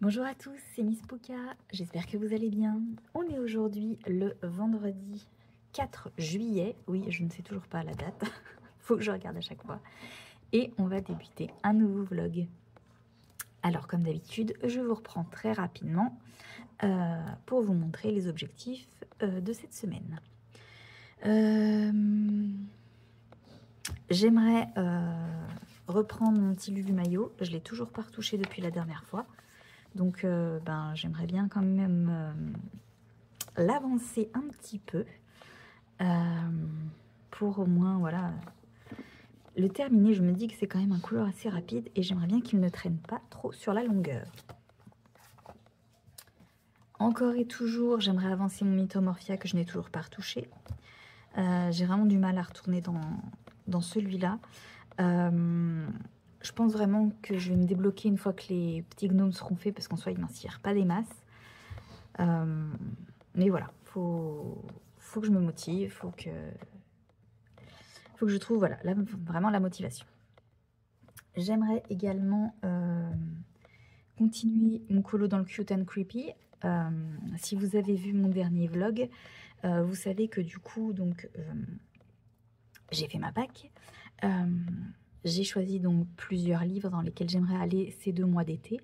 Bonjour à tous, c'est Miss Pouka, j'espère que vous allez bien. On est aujourd'hui le vendredi 4 juillet, oui je ne sais toujours pas la date, faut que je regarde à chaque fois. Et on va débuter un nouveau vlog. Alors comme d'habitude, je vous reprends très rapidement pour vous montrer les objectifs de cette semaine. J'aimerais reprendre mon petit Lulu maillot, je l'ai toujours pas retouché depuis la dernière fois. Donc j'aimerais bien quand même l'avancer un petit peu pour au moins voilà le terminer. Je me dis que c'est quand même un couleur assez rapide et j'aimerais bien qu'il ne traîne pas trop sur la longueur. Encore et toujours, j'aimerais avancer mon Mythomorphia que je n'ai toujours pas retouché. J'ai vraiment du mal à retourner dans celui-là. Je pense vraiment que je vais me débloquer une fois que les petits gnomes seront faits, parce qu'en soi ils m'inspirent pas des masses. Mais voilà, faut que je me motive, faut que je trouve voilà, vraiment la motivation. J'aimerais également continuer mon colo dans le Cute and Creepy. Si vous avez vu mon dernier vlog, vous savez que du coup donc j'ai fait ma Pâques. J'ai choisi donc plusieurs livres dans lesquels j'aimerais aller ces 2 mois d'été.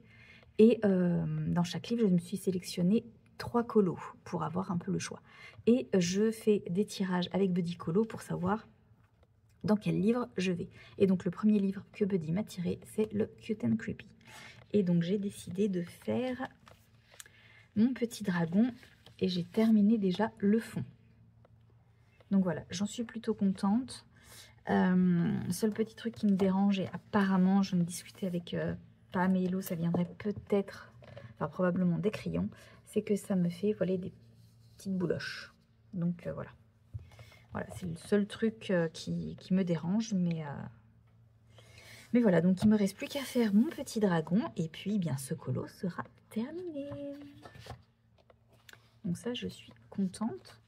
Et dans chaque livre, je me suis sélectionné 3 colos pour avoir un peu le choix. Et je fais des tirages avec Buddy Colo pour savoir dans quel livre je vais. Et donc le premier livre que Buddy m'a tiré, c'est le Cute and Creepy. Et donc j'ai décidé de faire mon petit dragon et j'ai terminé déjà le fond. Donc voilà, j'en suis plutôt contente. Seul petit truc qui me dérange, et apparemment je me discutais avec Pam et Hello, ça viendrait peut-être, enfin probablement des crayons, c'est que ça me fait voilà, des petites bouloches. Donc voilà. Voilà, c'est le seul truc qui me dérange, mais voilà, donc il me reste plus qu'à faire mon petit dragon, et puis bien ce colo sera terminé. Donc ça, je suis contente,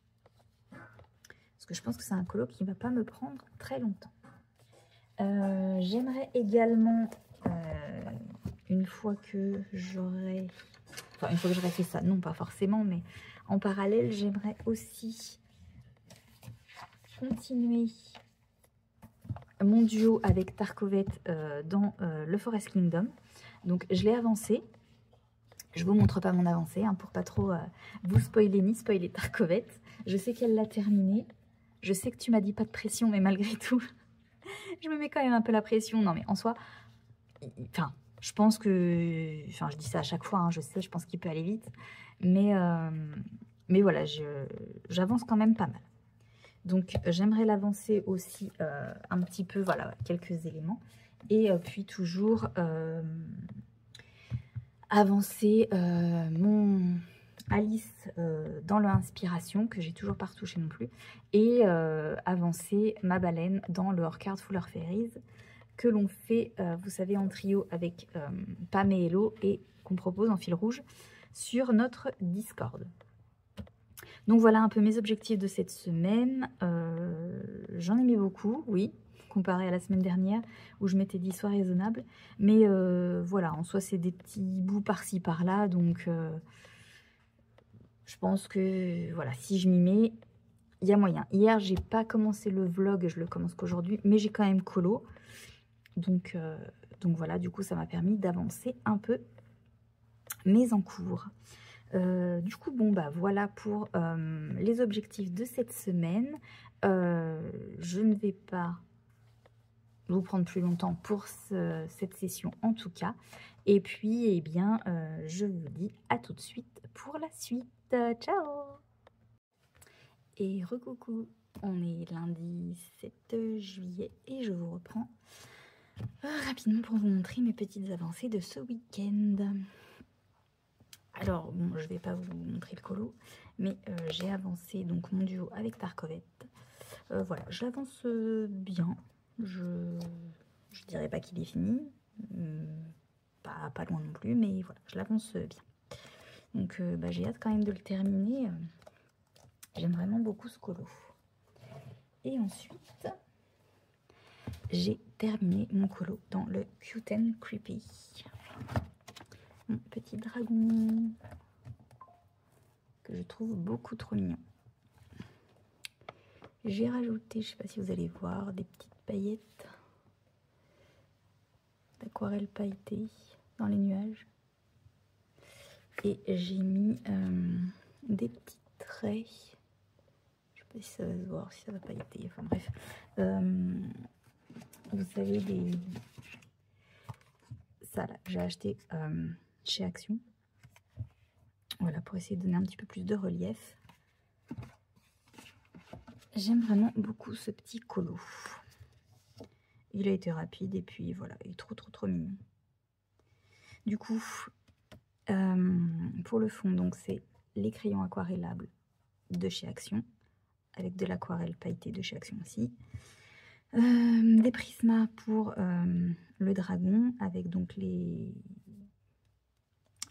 parce que je pense que c'est un colo qui ne va pas me prendre très longtemps. J'aimerais également, une fois que j'aurai... Enfin, une fois que j'aurai fait ça, non pas forcément, mais en parallèle, j'aimerais aussi continuer mon duo avec Tarkovet dans le Forest Kingdom. Donc je l'ai avancé. Je vous montre pas mon avancée hein, pour pas trop vous spoiler ni spoiler Tarkovet. Je sais qu'elle l'a terminé. Je sais que tu m'as dit pas de pression, mais malgré tout, je me mets quand même un peu la pression. Non mais en soi, enfin, je pense que... Enfin, je dis ça à chaque fois, hein, je sais, je pense qu'il peut aller vite. Mais voilà, j'avance quand même pas mal. Donc, j'aimerais l'avancer aussi un petit peu, voilà, quelques éléments. Et puis toujours avancer mon Alice dans l'inspiration, que j'ai toujours pas retouché non plus. Et avancer ma baleine dans le Hors-Card Fuller Fairies, que l'on fait, vous savez, en trio avec Pam et Hello, et qu'on propose en fil rouge sur notre Discord. Donc voilà un peu mes objectifs de cette semaine. J'en ai mis beaucoup, oui, comparé à la semaine dernière où je m'étais dit soit raisonnable. Mais voilà, en soi c'est des petits bouts par-ci par-là. Donc je pense que voilà, si je m'y mets, il y a moyen. Hier j'ai pas commencé le vlog, je le commence qu'aujourd'hui, mais j'ai quand même colo. Donc voilà, du coup ça m'a permis d'avancer un peu mes encours. Du coup, bon, bah voilà pour les objectifs de cette semaine. Je ne vais pas vous prendre plus longtemps pour cette session en tout cas. Et puis, eh bien, je vous dis à tout de suite pour la suite. Ciao! Et recoucou, on est lundi 7 juillet et je vous reprends rapidement pour vous montrer mes petites avancées de ce week-end. Alors, bon, je vais pas vous montrer le colo, mais j'ai avancé donc mon duo avec Tarkovet. Voilà, je l'avance bien. Je dirais pas qu'il est fini, pas loin non plus, mais voilà, je l'avance bien. Donc, j'ai hâte quand même de le terminer. J'aime vraiment beaucoup ce colo. Et ensuite, j'ai terminé mon colo dans le Cute and Creepy. mon petit dragon que je trouve beaucoup trop mignon. J'ai rajouté, je ne sais pas si vous allez voir, des petites paillettes d'aquarelle pailletée dans les nuages. Et j'ai mis des petits traits. Je ne sais pas si ça va se voir, si ça va pailleter. Enfin bref. Vous savez, ça là, j'ai acheté chez Action. Voilà, pour essayer de donner un petit peu plus de relief. J'aime vraiment beaucoup ce petit colo. Il a été rapide et puis voilà, il est trop mignon. Du coup, pour le fond, donc c'est les crayons aquarellables de chez Action, avec de l'aquarelle pailletée de chez Action aussi. Des prismas pour le dragon, avec donc les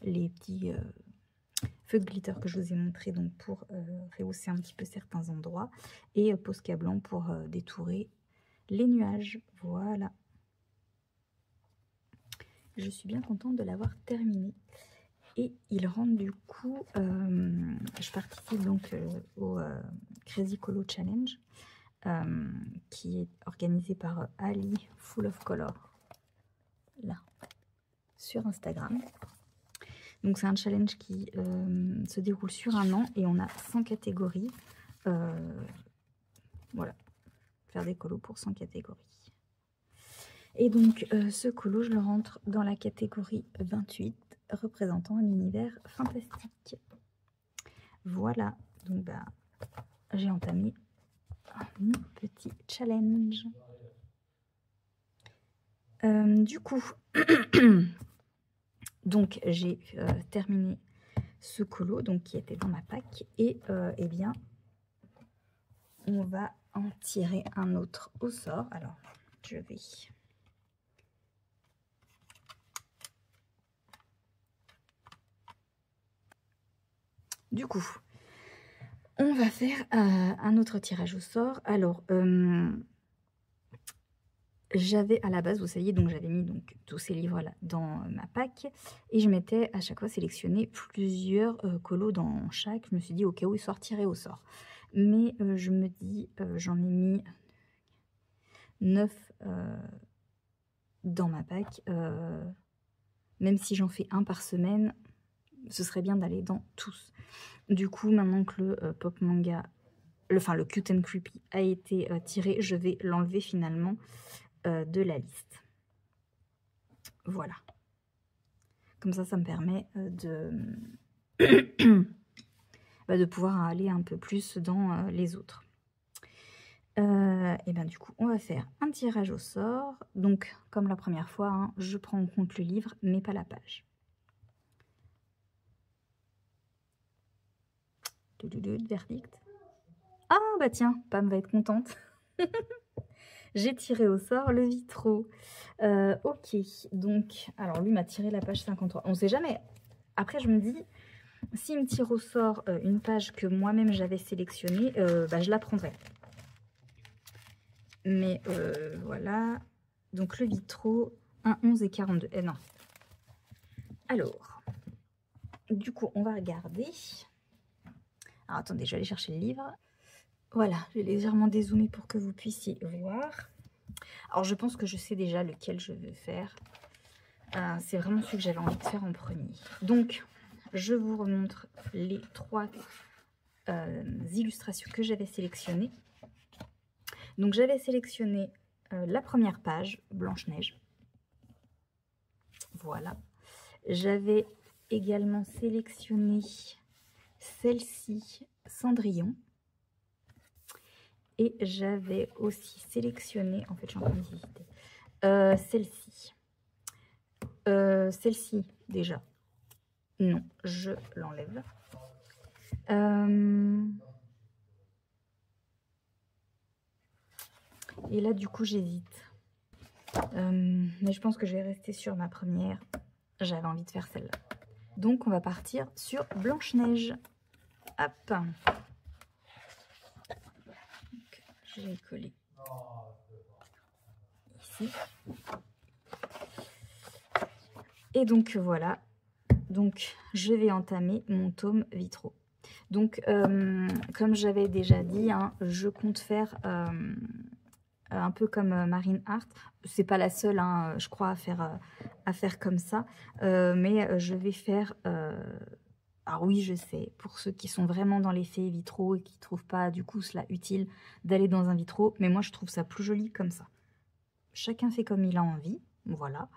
petits feux de glitter que je vous ai montré, donc pour rehausser un petit peu certains endroits, et Posca blanc pour détourer les nuages. Voilà. Je suis bien contente de l'avoir terminé. Et il rentre du coup, je participe donc au Crazy Colo Challenge, qui est organisé par Ali Full of Color, là, sur Instagram. Donc c'est un challenge qui se déroule sur un an et on a 100 catégories. Voilà, faire des colos pour 100 catégories. Et donc ce colo, je le rentre dans la catégorie 28, représentant un univers fantastique. Voilà, donc bah, j'ai entamé mon petit challenge. Du coup, donc j'ai terminé ce colo donc, qui était dans ma pack et eh bien, on va en tirer un autre au sort. Alors, je vais... Du coup, on va faire un autre tirage au sort. Alors, j'avais à la base, vous saviez, donc j'avais mis donc tous ces livres-là dans ma pack et je m'étais à chaque fois sélectionné plusieurs colos dans chaque. Je me suis dit au cas où ils sortiraient au sort. Mais je me dis, j'en ai mis 9 dans ma pack. Même si j'en fais un par semaine, ce serait bien d'aller dans tous. Du coup, maintenant que le pop manga, le Cute and Creepy a été tiré, je vais l'enlever finalement de la liste. Voilà. Comme ça me permet de pouvoir aller un peu plus dans les autres. Et bien du coup, on va faire un tirage au sort. Donc, comme la première fois, hein, je prends en compte le livre, mais pas la page. Verdict. Ah bah tiens, Pam va être contente. J'ai tiré au sort le Vitro. Ok, donc, alors lui m'a tiré la page 53. On sait jamais. Après, je me dis, s'il me tire au sort une page que moi-même j'avais sélectionnée, bah, je la prendrai. Mais voilà. Donc le Vitro, 1, 11 et 42. Non. Alors, du coup, on va regarder. Alors, attendez, je vais aller chercher le livre. Voilà, je vais légèrement dézoomer pour que vous puissiez voir. Alors, je pense que je sais déjà lequel je veux faire. C'est vraiment celui que j'avais envie de faire en premier. Donc, je vous remontre les 3 illustrations que j'avais sélectionnées. Donc, j'avais sélectionné la première page, Blanche-Neige. Voilà. J'avais également sélectionné celle-ci, Cendrillon. Et j'avais aussi sélectionné, en fait, je suis en train d'hésiter, celle-ci. Celle-ci, déjà. Non, je l'enlève. Et là, du coup, j'hésite. Mais je pense que je vais rester sur ma première. J'avais envie de faire celle-là. Donc, on va partir sur Blanche-Neige. Hop. Donc, je vais coller ici. Et donc, voilà. donc je vais entamer mon tome vitraux. Donc, comme j'avais déjà dit, hein, je compte faire un peu comme Marine Art. C'est pas la seule, hein, je crois, à faire comme ça. Mais je vais faire... alors oui, je sais, pour ceux qui sont vraiment dans les faits vitraux et qui ne trouvent pas du coup cela utile d'aller dans un vitraux, mais moi je trouve ça plus joli comme ça. Chacun fait comme il a envie, voilà.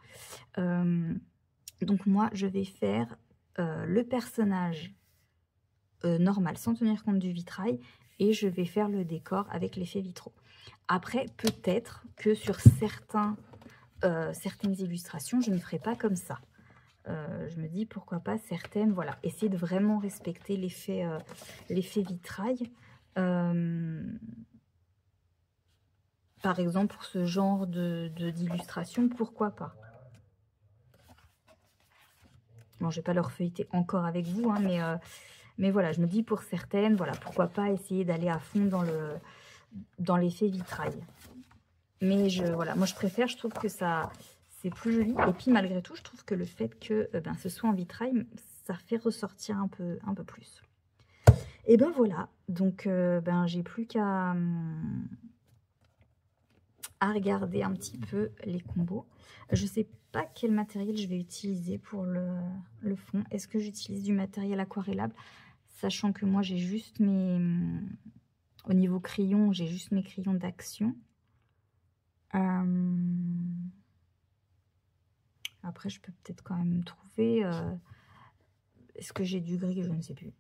Donc moi je vais faire le personnage normal sans tenir compte du vitrail et je vais faire le décor avec l'effet vitraux. Après, peut-être que sur certaines illustrations, je ne ferai pas comme ça. Je me dis pourquoi pas certaines, voilà, essayer de vraiment respecter l'effet vitrail. Par exemple, pour ce genre d'illustration, pourquoi pas. Bon, je vais pas leur feuilleter encore avec vous, hein, mais voilà, je me dis pour certaines, voilà, pourquoi pas essayer d'aller à fond dans l'effet vitrail. Mais voilà, moi je préfère, je trouve que ça... c'est plus joli. Et puis malgré tout, je trouve que le fait que ce soit en vitrail, ça fait ressortir un peu plus. Et ben voilà, donc j'ai plus qu'à regarder un petit peu les combos. Je sais pas quel matériel je vais utiliser pour le fond. Est-ce que j'utilise du matériel aquarellable? Sachant que moi j'ai juste mes... au niveau crayon, j'ai juste mes crayons d'action. Après, je peux peut-être quand même trouver... Est-ce que j'ai du gris? Je ne sais plus.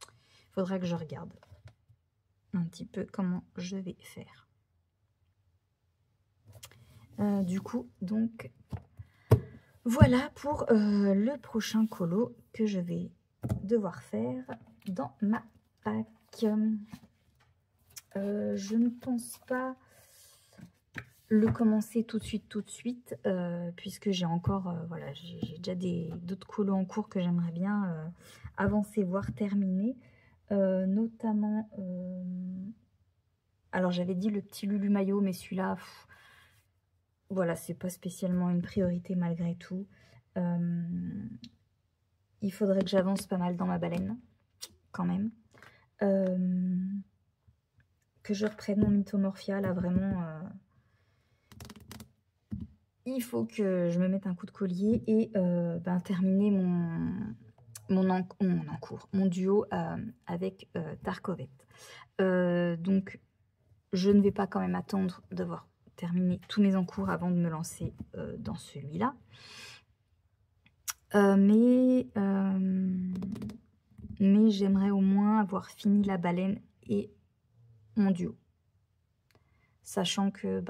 Il faudra que je regarde un petit peu comment je vais faire. Du coup, donc, voilà pour le prochain colo que je vais devoir faire dans ma pack. Je ne pense pas le commencer tout de suite, puisque j'ai encore, voilà, j'ai déjà d'autres colos en cours que j'aimerais bien avancer, voire terminer. Notamment, alors j'avais dit le petit Lulu Maillot, mais celui-là, voilà, c'est pas spécialement une priorité malgré tout. Il faudrait que j'avance pas mal dans ma baleine, quand même. Que je reprenne mon Mythomorphia, là, vraiment... il faut que je me mette un coup de collier et terminer mon duo avec Tarkovet. Donc, je ne vais pas quand même attendre d'avoir terminé tous mes encours avant de me lancer dans celui-là. Mais j'aimerais au moins avoir fini la baleine et mon duo. Sachant que,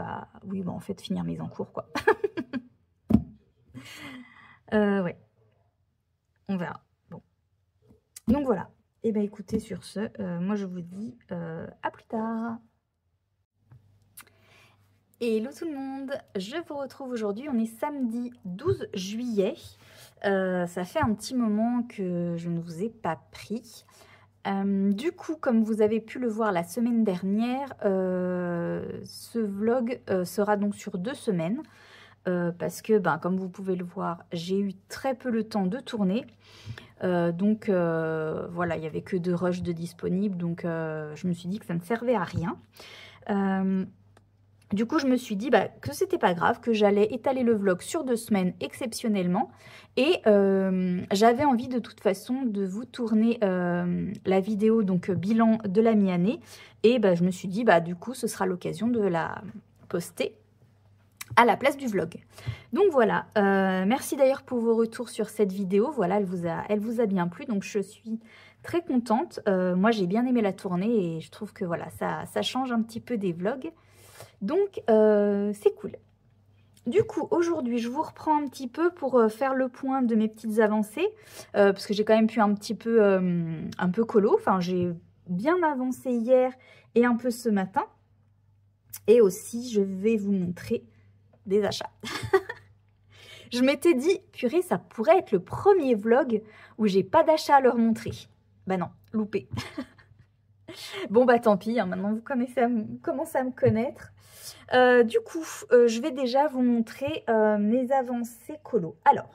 oui, en fait, finir mes encours, quoi. Ouais. On verra. Bon. Donc, voilà. Et écoutez, sur ce, moi, je vous dis à plus tard. Hello tout le monde, je vous retrouve aujourd'hui, on est samedi 12 juillet. Ça fait un petit moment que je ne vous ai pas pris. Du coup, comme vous avez pu le voir la semaine dernière, ce vlog sera donc sur 2 semaines. Parce que, comme vous pouvez le voir, j'ai eu très peu le temps de tourner. Donc, voilà, il n'y avait que 2 rushs de disponibles. Donc, je me suis dit que ça ne servait à rien. Du coup, je me suis dit que c'était pas grave, que j'allais étaler le vlog sur 2 semaines exceptionnellement. Et j'avais envie de toute façon de vous tourner la vidéo, donc bilan de la mi-année. Et je me suis dit, du coup, ce sera l'occasion de la poster à la place du vlog. Donc voilà, merci d'ailleurs pour vos retours sur cette vidéo. Voilà, elle vous a bien plu, donc je suis très contente. Moi, j'ai bien aimé la tournée et je trouve que voilà, ça change un petit peu des vlogs. Donc, c'est cool. Du coup, aujourd'hui, je vous reprends un petit peu pour faire le point de mes petites avancées. Parce que j'ai quand même pu un peu colo. Enfin, j'ai bien avancé hier et un peu ce matin. Et aussi, je vais vous montrer des achats. Je m'étais dit, purée, ça pourrait être le premier vlog où j'ai pas d'achat à leur montrer. Bah non, loupé. Bon, tant pis, hein, maintenant vous commencez à me connaître. Du coup, je vais déjà vous montrer mes avancées colo. Alors,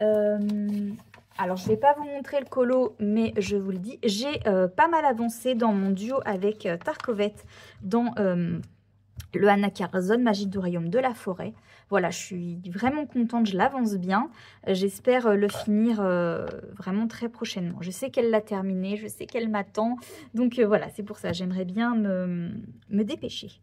Alors, je ne vais pas vous montrer le colo, mais je vous le dis, j'ai pas mal avancé dans mon duo avec Tarkovet dans le Anna Carlson, Magie du Royaume de la Forêt. Voilà, je suis vraiment contente, je l'avance bien. J'espère le finir vraiment très prochainement. Je sais qu'elle l'a terminé, je sais qu'elle m'attend. Donc voilà, c'est pour ça, j'aimerais bien me dépêcher.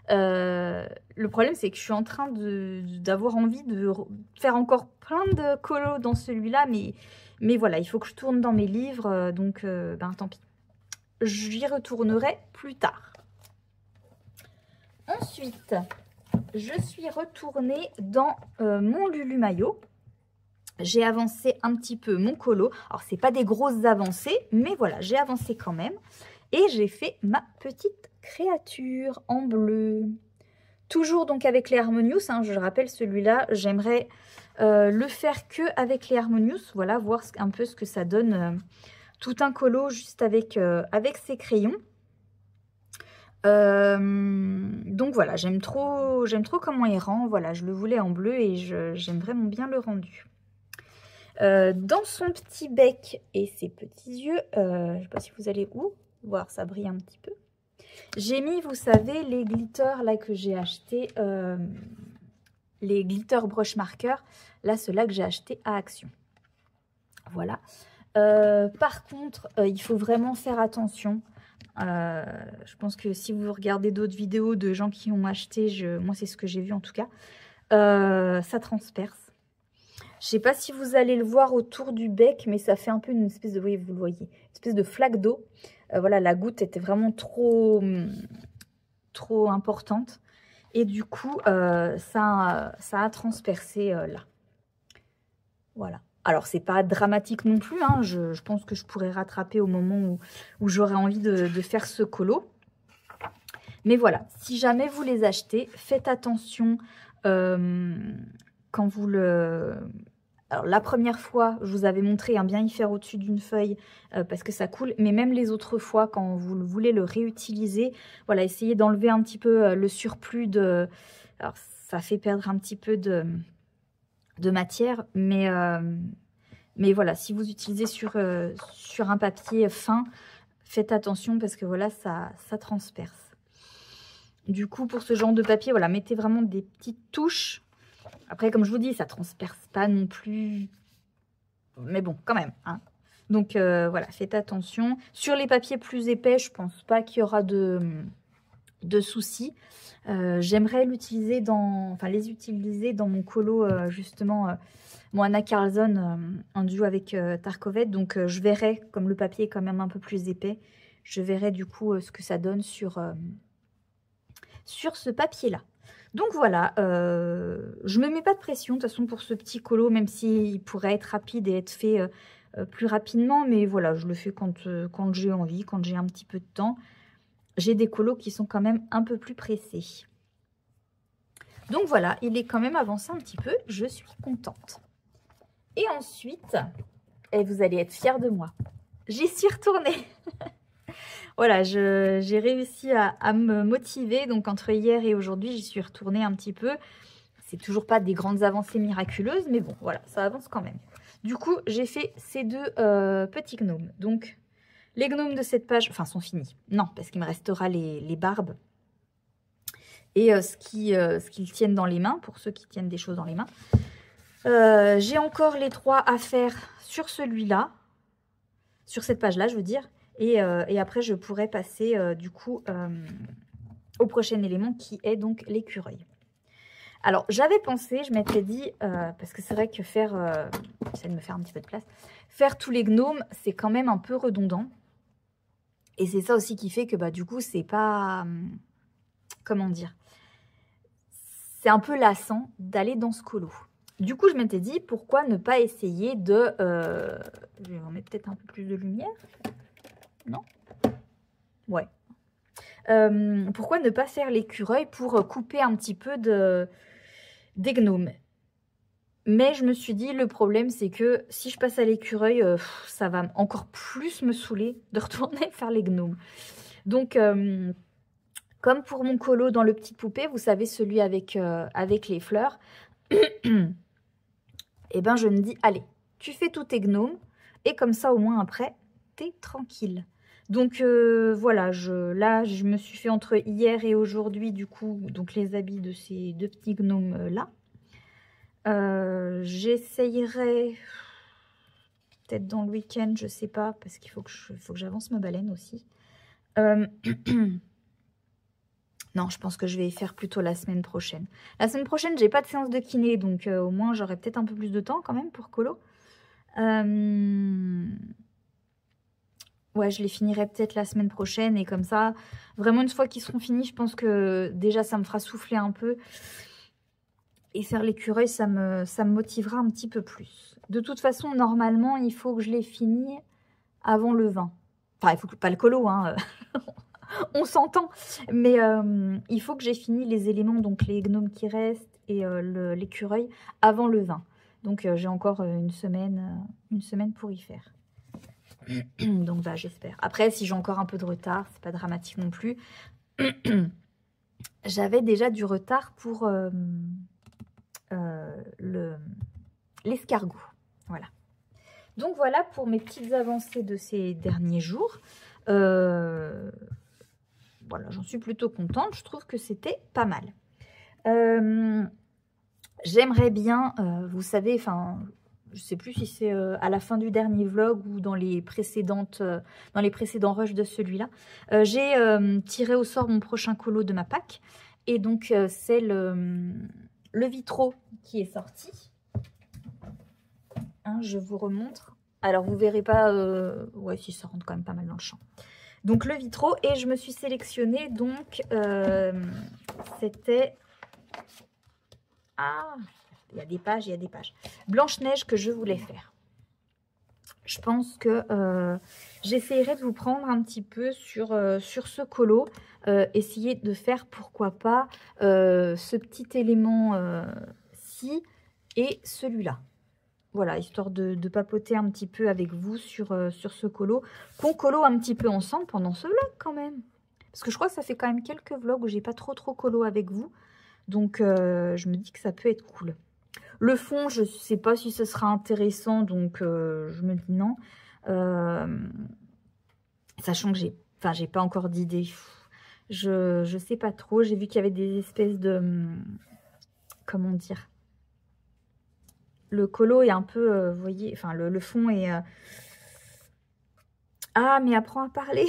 Le problème, c'est que je suis en train d'avoir envie de faire encore plein de colos dans celui-là, mais voilà, il faut que je tourne dans mes livres, donc ben tant pis. J'y retournerai plus tard. Ensuite, je suis retournée dans mon Lulu Maillot. J'ai avancé un petit peu mon colo. Alors, c'est pas des grosses avancées, mais voilà, j'ai avancé quand même. Et j'ai fait ma petite créature en bleu. Toujours donc avec les Harmonious, hein, je rappelle celui-là, j'aimerais le faire que avec les Harmonious. Voilà, voir un peu ce que ça donne. Tout un colo juste avec ses crayons. Donc voilà, j'aime trop comment il rend. Voilà, je le voulais en bleu et j'aime vraiment bien le rendu. Dans son petit bec et ses petits yeux, je ne sais pas si vous allez voir, ça brille un petit peu. J'ai mis, vous savez, les glitters là que j'ai acheté, les glitter brush marqueurs, là ceux-là que j'ai acheté à Action. Voilà. Par contre, il faut vraiment faire attention. Je pense que si vous regardez d'autres vidéos de gens qui ont acheté, moi c'est ce que j'ai vu en tout cas, ça transperce. Je ne sais pas si vous allez le voir autour du bec, mais ça fait un peu une espèce de, oui, vous le voyez, une espèce de flaque d'eau. Voilà, la goutte était vraiment trop importante. Et du coup, ça a transpercé là. Voilà. Alors, c'est pas dramatique non plus. Hein. Je pense que je pourrais rattraper au moment où j'aurais envie de faire ce colo. Mais voilà, si jamais vous les achetez, faites attention quand vous le... Alors, la première fois, je vous avais montré bien y faire au-dessus d'une feuille parce que ça coule. Mais même les autres fois, quand vous voulez le réutiliser, voilà, essayez d'enlever un petit peu le surplus de... Alors, ça fait perdre un petit peu de matière, mais voilà, si vous utilisez sur un papier fin, faites attention parce que voilà, ça transperce. Du coup, pour ce genre de papier, voilà, mettez vraiment des petites touches. Après, comme je vous dis, ça transperce pas non plus, mais bon, quand même. Hein. Donc voilà, faites attention. Sur les papiers plus épais, je pense pas qu'il y aura de soucis. J'aimerais l'utiliser les utiliser dans mon colo justement mon Anna Carlson en duo avec Tarkovet. Donc je verrai, comme le papier est quand même un peu plus épais, je verrai du coup ce que ça donne sur ce papier là. Donc voilà, je me mets pas de pression de toute façon pour ce petit colo, même s'il pourrait être rapide et être fait plus rapidement, mais voilà, je le fais quand j'ai envie, quand j'ai un petit peu de temps. J'ai des colos qui sont quand même un peu plus pressés. Donc voilà, il est quand même avancé un petit peu. Je suis contente. Et ensuite, et vous allez être fiers de moi, j'y suis retournée. Voilà, j'ai réussi à me motiver. Donc entre hier et aujourd'hui, j'y suis retournée un petit peu. C'est toujours pas des grandes avancées miraculeuses, mais bon, voilà, ça avance quand même. Du coup, j'ai fait ces deux petits gnomes. Donc, les gnomes de cette page, enfin, sont finis. Non, parce qu'il me restera les barbes. Et ce qu'ils tiennent dans les mains, pour ceux qui tiennent des choses dans les mains. J'ai encore les 3 à faire sur celui-là. Sur cette page-là, je veux dire. Et après, je pourrais passer, du coup, au prochain élément qui est donc l'écureuil. Alors, j'avais pensé, je m'étais dit, parce que c'est vrai que faire... j'essaie de me faire un petit peu de place. Faire tous les gnomes, c'est quand même un peu redondant. Et c'est ça aussi qui fait que, bah, du coup, c'est pas... comment dire? C'est un peu lassant d'aller dans ce colo. Du coup, je m'étais dit, pourquoi ne pas essayer de... je vais en mettre peut-être un peu plus de lumière. Non? Ouais. Pourquoi ne pas faire l'écureuil pour couper un petit peu des gnomes? Mais je me suis dit, le problème, c'est que si je passe à l'écureuil, ça va encore plus me saouler de retourner faire les gnomes. Donc, comme pour mon colo dans le petit poupée, vous savez, celui avec les fleurs, Et ben je me dis, allez, tu fais tous tes gnomes, et comme ça, au moins, après, t'es tranquille. Donc, voilà, là, je me suis fait entre hier et aujourd'hui, du coup, donc les habits de ces deux petits gnomes-là. J'essayerai, peut-être dans le week-end, je sais pas, parce qu'il faut que j'avance ma baleine aussi. Non, je pense que je vais y faire plutôt la semaine prochaine. La semaine prochaine, j'ai pas de séance de kiné, donc au moins, j'aurai peut-être un peu plus de temps quand même pour colo. Ouais, je les finirai peut-être la semaine prochaine et comme ça, vraiment une fois qu'ils seront finis, je pense que déjà ça me fera souffler un peu. Et faire l'écureuil, ça me motivera un petit peu plus. De toute façon, normalement, il faut que je les finisse avant le 20. Enfin, il faut que pas le colo, hein. On s'entend. Mais il faut que j'ai fini les éléments, donc les gnomes qui restent et l'écureuil avant le 20. Donc j'ai encore une semaine pour y faire. Donc bah, j'espère. Après, si j'ai encore un peu de retard, c'est pas dramatique non plus. J'avais déjà du retard pour l'escargot. Voilà. Donc voilà pour mes petites avancées de ces derniers jours. Voilà, j'en suis plutôt contente. Je trouve que c'était pas mal. J'aimerais bien, vous savez, enfin, je sais plus si c'est à la fin du dernier vlog ou dans les précédents rushs de celui-là. J'ai tiré au sort mon prochain colo de ma pack. Et donc, c'est le Vitro qui est sorti. Hein, je vous remontre. Alors, vous verrez pas... ouais, si, ça rentre quand même pas mal dans le champ. Donc, le Vitro. Et je me suis sélectionnée, donc, c'était... Ah, il y a des pages, Blanche-Neige que je voulais faire. Je pense que j'essaierai de vous prendre un petit peu sur ce colo. Essayer de faire, pourquoi pas, ce petit élément-ci et celui-là. Voilà, histoire de papoter un petit peu avec vous sur ce colo. Qu'on colo un petit peu ensemble pendant ce vlog quand même. Parce que je crois que ça fait quand même quelques vlogs où j'ai pas trop colo avec vous. Donc, je me dis que ça peut être cool. Le fond, je ne sais pas si ce sera intéressant, donc je me dis non. Sachant que j'ai pas encore d'idée. Je sais pas trop. J'ai vu qu'il y avait des espèces de... comment dire? Le colo est un peu, vous voyez, enfin le fond est... Ah, mais apprends à parler.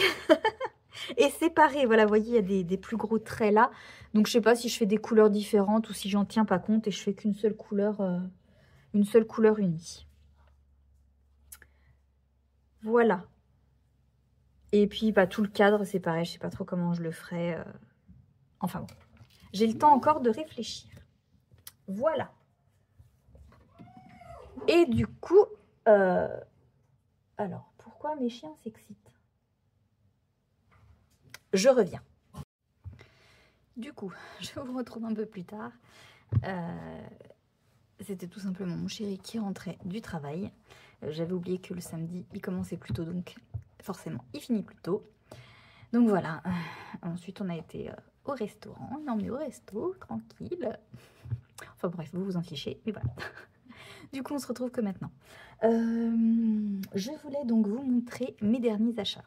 Et séparé, voilà, vous voyez, il y a des plus gros traits là. Donc, je sais pas si je fais des couleurs différentes ou si j'en tiens pas compte et je fais qu'une seule couleur, unie. Voilà. Et puis, bah, tout le cadre, c'est pareil, je sais pas trop comment je le ferai. Enfin bon, j'ai le temps encore de réfléchir. Voilà. Et du coup, alors, pourquoi mes chiens s'excitent? Je reviens. Du coup, je vous retrouve un peu plus tard. C'était tout simplement mon chéri qui rentrait du travail. J'avais oublié que le samedi, il commençait plus tôt, donc forcément, il finit plus tôt. Donc voilà. Ensuite, on a été au restaurant. On est emmené au resto, tranquille. Enfin bref, vous vous en fichez, mais voilà. Du coup, on se retrouve que maintenant. Je voulais donc vous montrer mes derniers achats.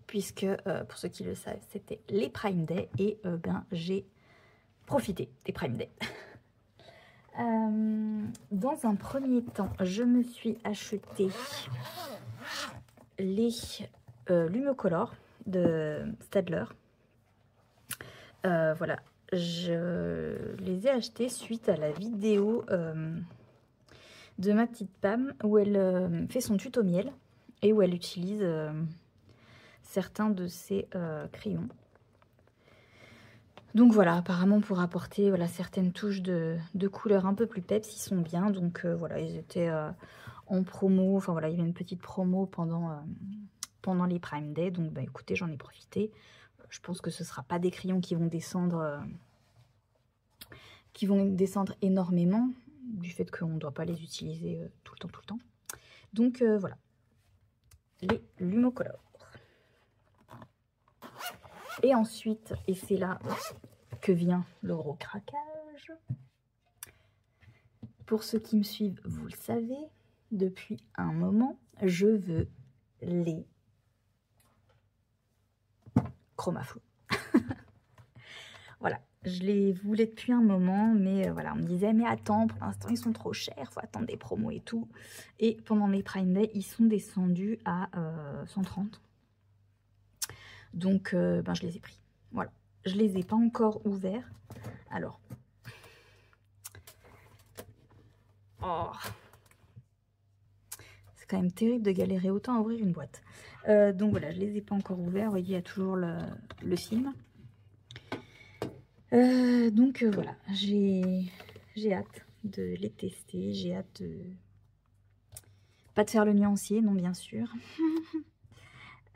Puisque, pour ceux qui le savent, c'était les Prime Day. Et ben, j'ai profité des Prime Day. Dans un premier temps, je me suis acheté les Lumocolor de Staedtler. Voilà, je les ai achetés suite à la vidéo de ma petite Pam où elle fait son tuto miel et où elle utilise certains de ses crayons. Donc voilà, apparemment pour apporter voilà, certaines touches de couleurs un peu plus peps, ils sont bien. Donc voilà, ils étaient en promo, enfin voilà, il y avait une petite promo pendant les Prime Day. Donc bah écoutez, j'en ai profité. Je pense que ce ne sera pas des crayons qui vont descendre énormément, du fait qu'on ne doit pas les utiliser tout le temps. Donc voilà, les Lumocolor. Et ensuite, et c'est là que vient le gros craquage, pour ceux qui me suivent, vous le savez, depuis un moment, je veux les Chromaflo. Voilà, je les voulais depuis un moment, mais voilà, on me disait, mais attends, pour l'instant, ils sont trop chers, faut attendre des promos et tout. Et pendant mes Prime Day, ils sont descendus à 130. Donc, ben, je les ai pris. Voilà, je les ai pas encore ouverts. Alors, oh, c'est quand même terrible de galérer autant à ouvrir une boîte. Donc voilà, je les ai pas encore ouverts. Vous voyez, il y a toujours le film. Donc voilà, j'ai hâte de les tester, j'ai hâte de... Pas de faire le nuancier, non bien sûr.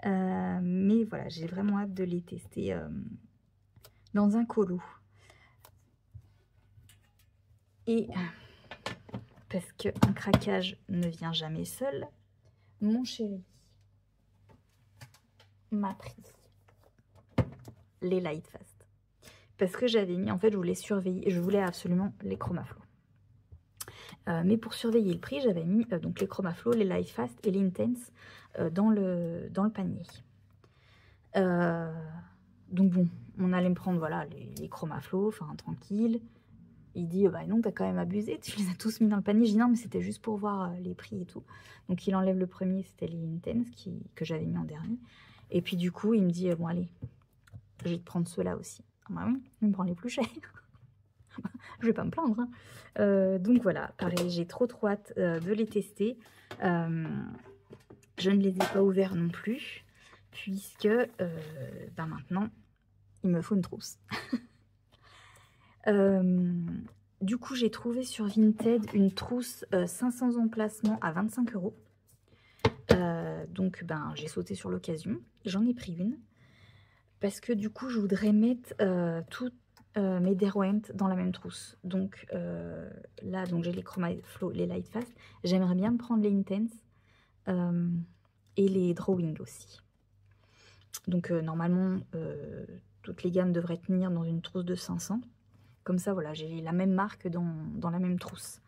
Mais voilà, j'ai vraiment hâte de les tester dans un colo. Et parce qu'un craquage ne vient jamais seul, mon chéri m'a pris les Lightfast. Parce que j'avais mis, en fait, je voulais surveiller, je voulais absolument les Chromaflo. Mais pour surveiller le prix, j'avais mis donc les Chromaflo, les Lightfast et les Intense dans le panier. Donc bon, on allait me prendre voilà les Chromaflo, enfin tranquille. Il dit bah non, t'as quand même abusé, tu les as tous mis dans le panier. Je dis non, mais c'était juste pour voir les prix et tout. Donc il enlève le premier, c'était les Intense que j'avais mis en dernier. Et puis du coup, il me dit bon allez, je vais te prendre ceux-là aussi. Ah bah oui, il me prend les plus chers. Je vais pas me plaindre. Hein. Donc voilà, pareil, j'ai trop hâte de les tester. Je ne les ai pas ouverts non plus, puisque ben maintenant, il me faut une trousse. Du coup, j'ai trouvé sur Vinted une trousse 500 emplacements à 25 €. Donc ben, j'ai sauté sur l'occasion. J'en ai pris une. Parce que du coup, je voudrais mettre toutes mes Derwent dans la même trousse. Donc là, donc j'ai les Chromaflo, les Lightfast. J'aimerais bien me prendre les Intense et les Drawing aussi. Donc normalement, toutes les gammes devraient tenir dans une trousse de 500. Comme ça, voilà, j'ai la même marque dans la même trousse.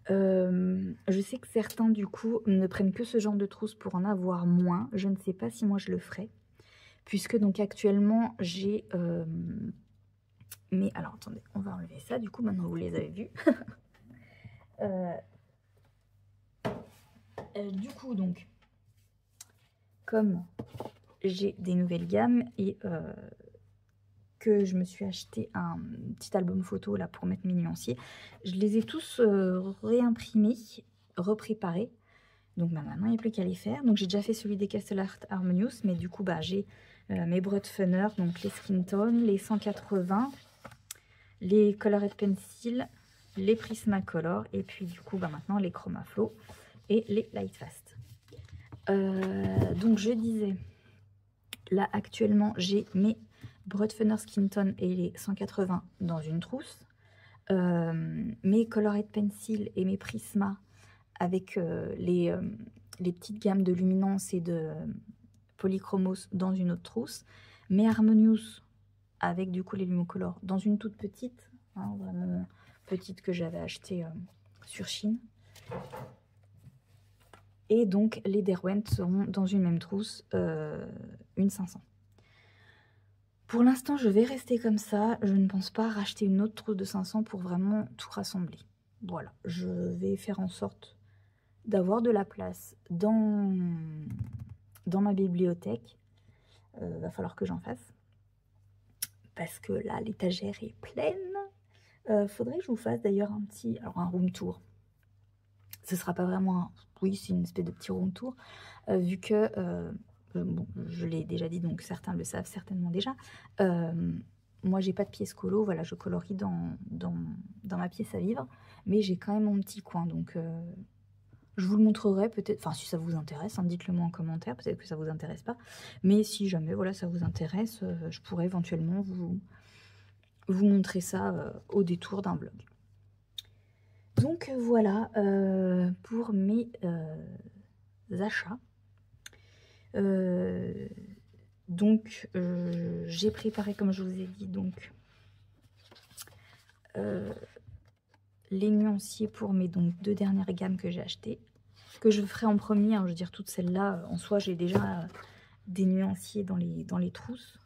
Je sais que certains, du coup, ne prennent que ce genre de trousse pour en avoir moins. Je ne sais pas si moi je le ferai. Puisque donc actuellement j'ai mais alors attendez, on va enlever ça du coup, maintenant vous les avez vus. Du coup donc comme j'ai des nouvelles gammes et que je me suis acheté un petit album photo là pour mettre mes nuanciers, je les ai tous réimprimés, repréparés. Donc bah, maintenant il n'y a plus qu'à les faire. Donc j'ai déjà fait celui des Castle Art Harmonious, mais du coup bah, j'ai mes Broadfunner, donc les Skin Tone, les 180, les Colored Pencil, les Prismacolor, et puis du coup bah, maintenant les Chromaflo et les Lightfast. Donc je disais, là actuellement j'ai mes Broadfunner Skin Tone et les 180 dans une trousse, mes Colored Pencil et mes Prisma avec les petites gammes de luminance et de polychromos dans une autre trousse, mes Harmonious avec du coup les Lumocolor dans une toute petite, hein, vraiment petite que j'avais acheté sur Chine. Et donc les Derwent seront dans une même trousse, une 500. Pour l'instant, je vais rester comme ça. Je ne pense pas racheter une autre trousse de 500 pour vraiment tout rassembler. Voilà, je vais faire en sorte d'avoir de la place dans ma bibliothèque. Va falloir que j'en fasse. Parce que là, l'étagère est pleine. Faudrait que je vous fasse d'ailleurs un room tour. Ce sera pas vraiment oui, c'est une espèce de petit room tour. Vu que, bon, je l'ai déjà dit, donc certains le savent certainement déjà. Moi, j'ai pas de pièce colo. Voilà, je colorie dans ma pièce à vivre. Mais j'ai quand même mon petit coin. Donc, je vous le montrerai peut-être, enfin si ça vous intéresse, hein, dites-le moi en commentaire, peut-être que ça vous intéresse pas, mais si jamais voilà ça vous intéresse, je pourrais éventuellement vous montrer ça au détour d'un vlog. Donc voilà pour mes achats. Donc j'ai préparé, comme je vous ai dit, donc les nuanciers pour mes donc 2 dernières gammes que j'ai achetées. Que je ferai en premier, hein, je veux dire toutes celles-là, en soi j'ai déjà des nuanciers dans les trousses.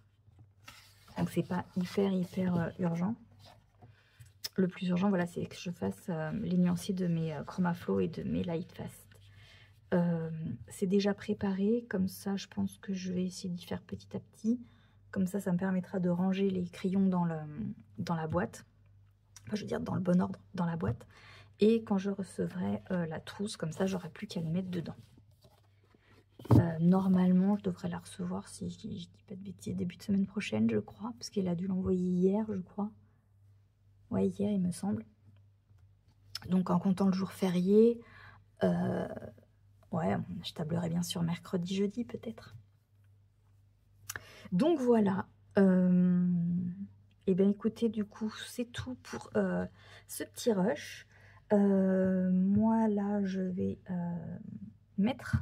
Donc c'est pas hyper urgent. Le plus urgent, voilà, c'est que je fasse les nuanciers de mes Chromaflow et de mes Lightfast. C'est déjà préparé, comme ça je pense que je vais essayer d'y faire petit à petit. Comme ça me permettra de ranger les crayons dans la boîte. Enfin, je veux dire dans le bon ordre, dans la boîte. Et quand je recevrai la trousse, comme ça j'aurai plus qu'à les mettre dedans. Normalement, je devrais la recevoir, si je dis pas de bêtises, début de semaine prochaine, je crois. Parce qu'elle a dû l'envoyer hier, je crois. Ouais, hier, il me semble. Donc, en comptant le jour férié, ouais, je tablerai bien sur mercredi, jeudi, peut-être. Donc, voilà. Et bien, écoutez, du coup, c'est tout pour ce petit rush. Moi, là, je vais mettre...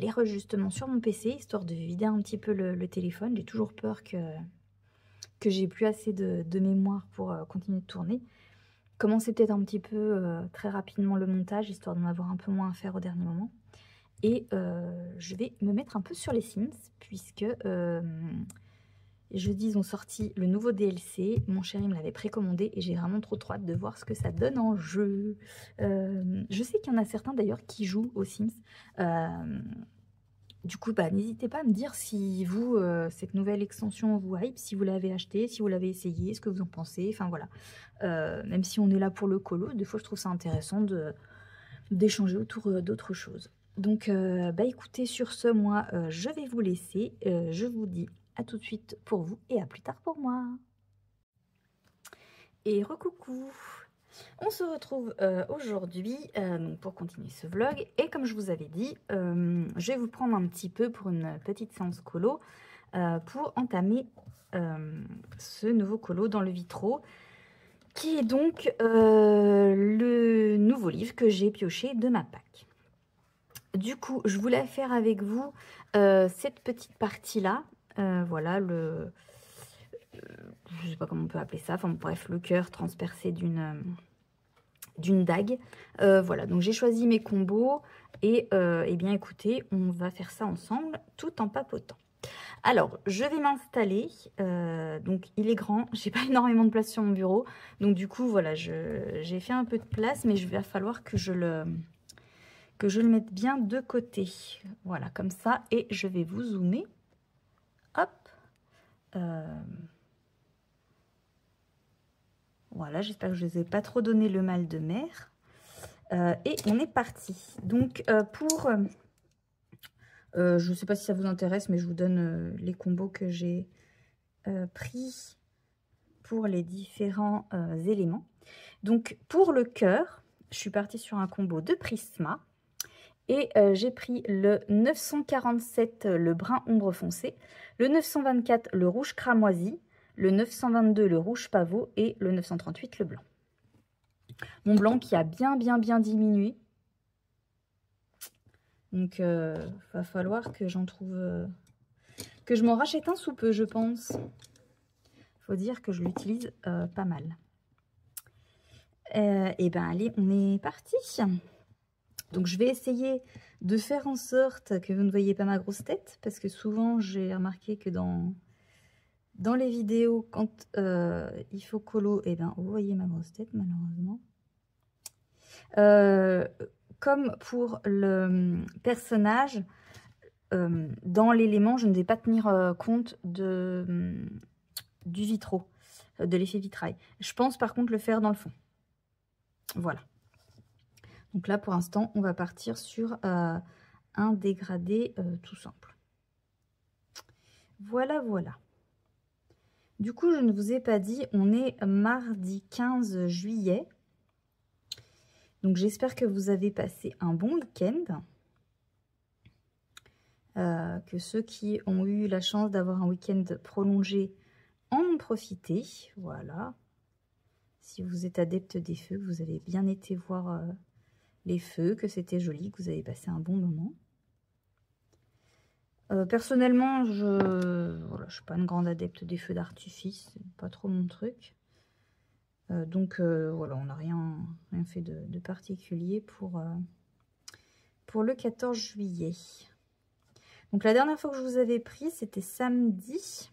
les rushs justement sur mon PC, histoire de vider un petit peu le téléphone. J'ai toujours peur que j'ai plus assez de mémoire pour continuer de tourner. Commencer peut-être un petit peu très rapidement le montage, histoire d'en avoir un peu moins à faire au dernier moment. Et je vais me mettre un peu sur les Sims, puisque jeudi, ils ont sorti le nouveau DLC. Mon chéri me l'avait précommandé et j'ai vraiment trop hâte de voir ce que ça donne en jeu. Je sais qu'il y en a certains d'ailleurs qui jouent aux Sims. Du coup, n'hésitez pas à me dire si vous, cette nouvelle extension vous hype, si vous l'avez acheté, si vous l'avez essayé, ce que vous en pensez. Enfin voilà. Même si on est là pour le colo, des fois je trouve ça intéressant d'échanger autour d'autres choses. Donc, écoutez, sur ce, moi, je vais vous laisser. Je vous dis à tout de suite pour vous et à plus tard pour moi. Et recoucou! On se retrouve aujourd'hui pour continuer ce vlog. Et comme je vous avais dit, je vais vous prendre un petit peu pour une petite séance colo pour entamer ce nouveau colo dans le vitro, qui est donc le nouveau livre que j'ai pioché de ma pack. Du coup, je voulais faire avec vous cette petite partie-là. Voilà, je sais pas comment on peut appeler ça. Enfin bref, le cœur transpercé d'une dague. Voilà, donc j'ai choisi mes combos. Et bien écoutez, on va faire ça ensemble tout en papotant. Alors, je vais m'installer. Donc, il est grand. J'ai pas énormément de place sur mon bureau. Donc, du coup, voilà, j'ai fait un peu de place, mais il va falloir que je le mette bien de côté. Voilà, comme ça. Et je vais vous zoomer. Hop. Voilà, j'espère que je ne vous ai pas trop donné le mal de mer. Et on est parti. Donc, je ne sais pas si ça vous intéresse, mais je vous donne les combos que j'ai pris pour les différents éléments. Donc, pour le cœur, je suis partie sur un combo de Prisma. Et j'ai pris le 947, le brun ombre foncé, le 924, le rouge cramoisi, le 922, le rouge pavot et le 938, le blanc. Mon blanc qui a bien diminué. Donc, va falloir que j'en trouve... que je m'en rachète un sous peu, je pense. Faut dire que je l'utilise pas mal. Et ben allez, on est parti. Donc, je vais essayer de faire en sorte que vous ne voyez pas ma grosse tête. Parce que souvent, j'ai remarqué que dans les vidéos, quand il faut colo, et ben, vous voyez ma grosse tête, malheureusement. Comme pour le personnage, dans l'élément, je ne vais pas tenir compte du vitro, de l'effet vitrail. Je pense par contre le faire dans le fond. Voilà. Donc là, pour l'instant, on va partir sur un dégradé tout simple. Voilà, voilà. Du coup, je ne vous ai pas dit, on est mardi 15 juillet. Donc, j'espère que vous avez passé un bon week-end. Que ceux qui ont eu la chance d'avoir un week-end prolongé en ont profité. Voilà. Si vous êtes adepte des feux, vous avez bien été voir les feux, que c'était joli, que vous avez passé un bon moment. Personnellement, je suis pas une grande adepte des feux d'artifice, c'est pas trop mon truc. Voilà, on n'a rien fait de particulier pour le 14 juillet. Donc la dernière fois que je vous avais pris, c'était samedi.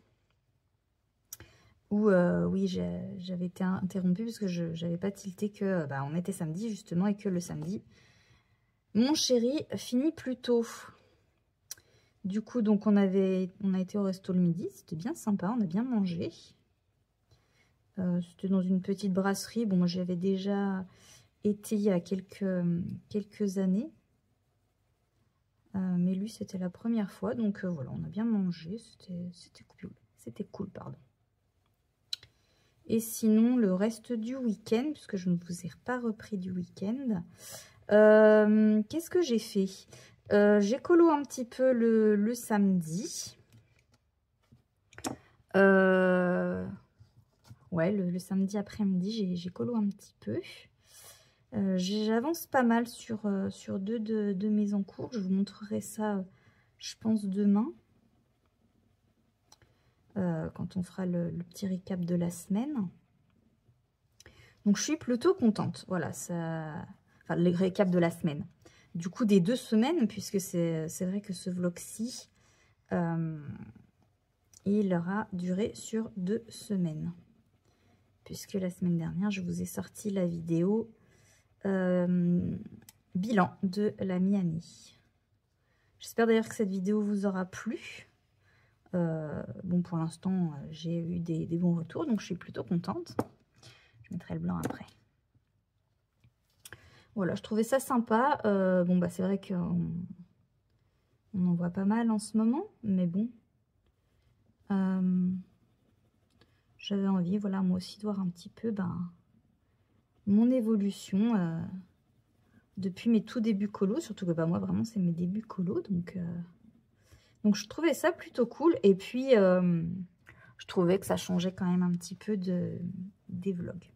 Où oui, j'avais été interrompue parce que je n'avais pas tilté que on était samedi justement et que le samedi, mon chéri finit plus tôt. Du coup, donc on a été au resto le midi, c'était bien sympa, on a bien mangé. C'était dans une petite brasserie. Bon, moi j'y avais déjà été il y a quelques années. Mais lui, c'était la première fois. Donc voilà, on a bien mangé. C'était cool. C'était cool, pardon. Et sinon, le reste du week-end, puisque je ne vous ai pas repris du week-end, qu'est-ce que j'ai fait? J'ai colo un petit peu le samedi. Ouais, le samedi après-midi, j'ai colo un petit peu. J'avance pas mal sur deux de mes encours. Je vous montrerai ça, je pense, demain. Quand on fera le petit récap de la semaine. Donc, je suis plutôt contente. Voilà, ça... Enfin, le récap de la semaine. Du coup, des 2 semaines, puisque c'est vrai que ce vlog-ci, il aura duré sur 2 semaines. Puisque la semaine dernière, je vous ai sorti la vidéo bilan de la mi-année. J'espère d'ailleurs que cette vidéo vous aura plu. Bon, pour l'instant, j'ai eu des bons retours, donc je suis plutôt contente. Je mettrai le blanc après. Voilà, je trouvais ça sympa. Bon, c'est vrai qu'on en voit pas mal en ce moment, mais bon. J'avais envie, voilà, moi aussi, de voir un petit peu mon évolution depuis mes tout débuts colo. Surtout que moi, vraiment, c'est mes débuts colo. Donc, je trouvais ça plutôt cool. Et puis, je trouvais que ça changeait quand même un petit peu des vlogs.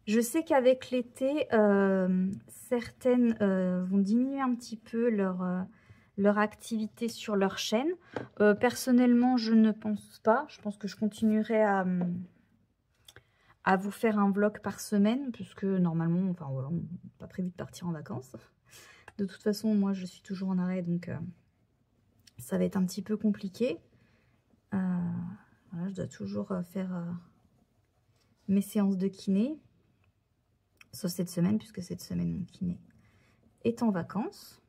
Je sais qu'avec l'été, certaines vont diminuer un petit peu leur activité sur leur chaîne. Personnellement, je ne pense pas. Je pense que je continuerai à vous faire un vlog par semaine, puisque normalement, enfin voilà, on n'a pas prévu de partir en vacances. De toute façon, moi, je suis toujours en arrêt, donc ça va être un petit peu compliqué. Voilà, je dois toujours faire mes séances de kiné. Sauf cette semaine, puisque cette semaine, mon kiné est en vacances.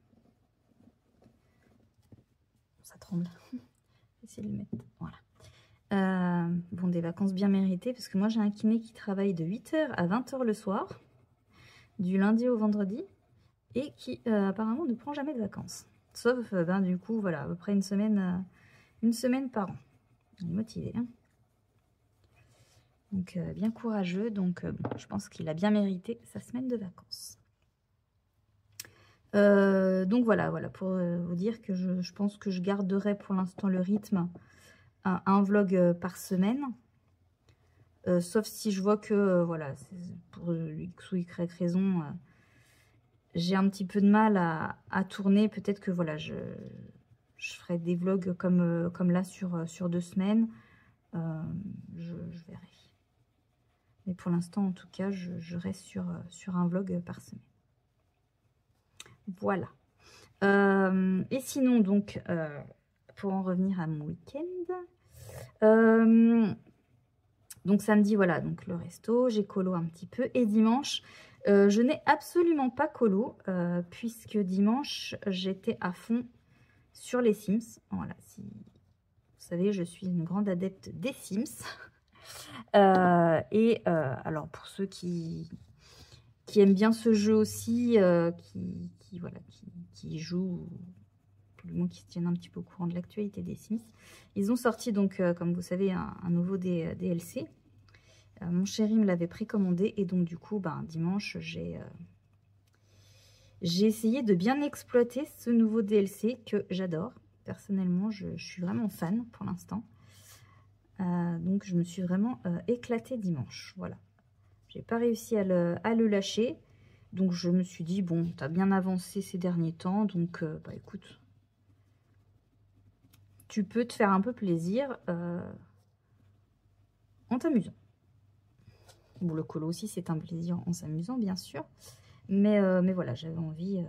Ça tremble. Essayer de le mettre. Voilà. Bon, des vacances bien méritées, parce que moi, j'ai un kiné qui travaille de 8 h à 20 h le soir, du lundi au vendredi, et qui apparemment ne prend jamais de vacances. Sauf, du coup, voilà, à peu près une semaine par an. Il est motivé, hein. Donc, bien courageux. Donc, bon, je pense qu'il a bien mérité sa semaine de vacances. Donc, voilà, pour vous dire que je pense que je garderai pour l'instant le rythme un vlog par semaine. Sauf si je vois que, voilà, pour X ou Y raison, j'ai un petit peu de mal à tourner. Peut-être que, voilà, je ferai des vlogs comme là sur 2 semaines. Je verrai. Mais pour l'instant, en tout cas, je reste sur un vlog par semaine. Voilà. Et sinon, donc, pour en revenir à mon week-end, donc samedi, voilà, donc le resto, j'ai colo un petit peu. Et dimanche, je n'ai absolument pas colo, puisque dimanche, j'étais à fond sur les Sims. Voilà, si vous savez, je suis une grande adepte des Sims. Alors, pour ceux qui aiment bien ce jeu aussi, qui jouent, du moins qui se tiennent un petit peu au courant de l'actualité des Sims, ils ont sorti donc, comme vous savez, un nouveau DLC. Mon chéri me l'avait précommandé et donc du coup, dimanche, j'ai essayé de bien exploiter ce nouveau DLC que j'adore. Personnellement, je suis vraiment fan pour l'instant. Donc, je me suis vraiment éclatée dimanche. Voilà. J'ai pas réussi à le lâcher. Donc, je me suis dit, bon, tu as bien avancé ces derniers temps. Donc, écoute, tu peux te faire un peu plaisir. en t'amusant. Bon, le colo aussi, c'est un plaisir en s'amusant, bien sûr. Mais voilà, j'avais envie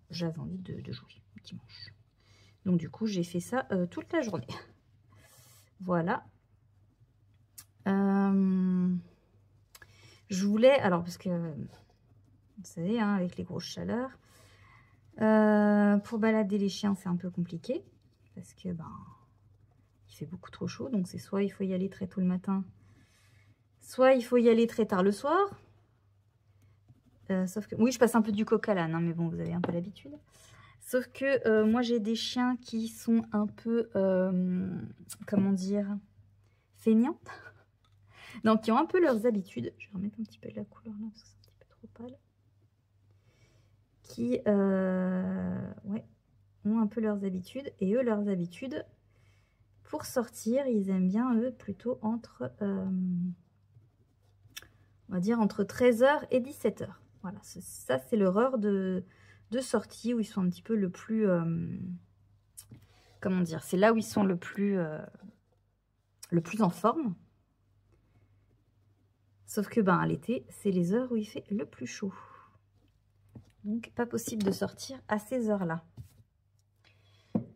de jouer dimanche. Donc, du coup, j'ai fait ça toute la journée. Voilà. Je voulais... Alors, parce que, vous savez, hein, avec les grosses chaleurs, pour balader les chiens, c'est un peu compliqué. Parce que, ben, il fait beaucoup trop chaud. Donc, c'est soit il faut y aller très tôt le matin, soit il faut y aller très tard le soir. Sauf que... Oui, je passe un peu du coq à l'âne, hein, mais bon, vous avez un peu l'habitude. Sauf que moi, j'ai des chiens qui sont un peu, comment dire, feignants. Donc, qui ont un peu leurs habitudes. Je vais remettre un petit peu de la couleur là, parce que c'est un petit peu trop pâle. Qui, ouais, ont un peu leurs habitudes. Et eux, leurs habitudes, pour sortir, ils aiment bien, eux, plutôt entre, on va dire, entre 13 h et 17 h. Voilà, ça, c'est leur heure de sortie où ils sont un petit peu le plus... comment dire, c'est là où ils sont le plus en forme. Sauf que ben, à l'été, c'est les heures où il fait le plus chaud. Donc, pas possible de sortir à ces heures-là.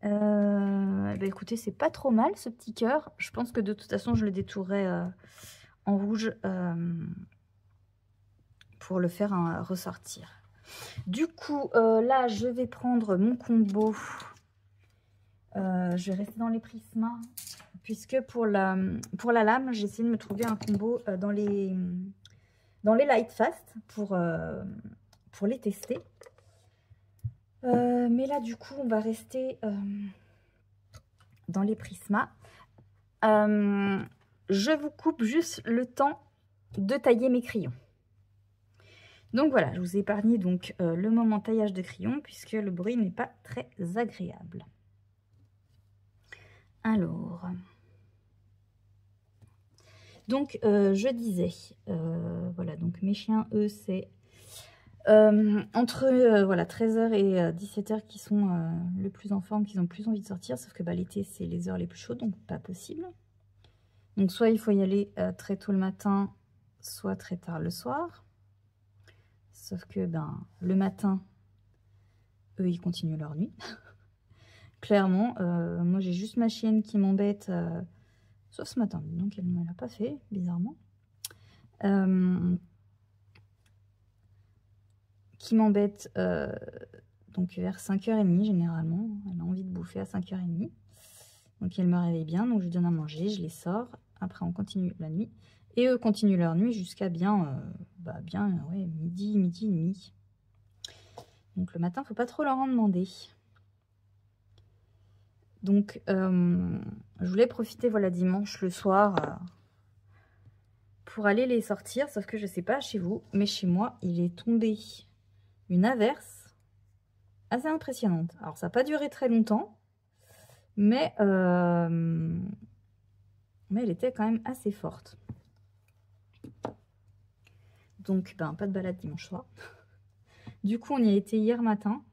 Ben, écoutez, c'est pas trop mal ce petit cœur. Je pense que de toute façon, je le détourerai en rouge pour le faire ressortir. Du coup, là, je vais prendre mon combo. Je vais rester dans les prismas. Puisque pour la lame, j'ai essayé de me trouver un combo dans les light fast pour les tester. Mais là, du coup, on va rester dans les prismas. Je vous coupe juste le temps de tailler mes crayons. Donc voilà, je vous ai épargné donc, le moment taillage de crayons puisque le bruit n'est pas très agréable. Alors... Donc, je disais, voilà, donc mes chiens, eux, c'est entre voilà, 13 h et 17 h qui sont le plus en forme, qui ont le plus envie de sortir, sauf que bah, l'été, c'est les heures les plus chaudes, donc pas possible. Donc, soit il faut y aller très tôt le matin, soit très tard le soir. Sauf que ben, le matin, eux, ils continuent leur nuit. Clairement, moi, j'ai juste ma chienne qui m'embête... sauf ce matin, donc elle ne me l'a pas fait, bizarrement. Qui m'embête donc vers 5 h 30 généralement. Elle a envie de bouffer à 5 h 30. Donc elle me réveille bien, donc je donne à manger, je les sors. Après on continue la nuit. Et eux continuent leur nuit jusqu'à bien, ouais, midi et demi. Donc le matin, il ne faut pas trop leur en demander. Donc, je voulais profiter, voilà, dimanche, le soir, pour aller les sortir. Sauf que je ne sais pas chez vous, mais chez moi, il est tombé une averse assez impressionnante. Alors, ça n'a pas duré très longtemps, mais elle était quand même assez forte. Donc, ben, pas de balade dimanche soir. Du coup, on y a été hier matin.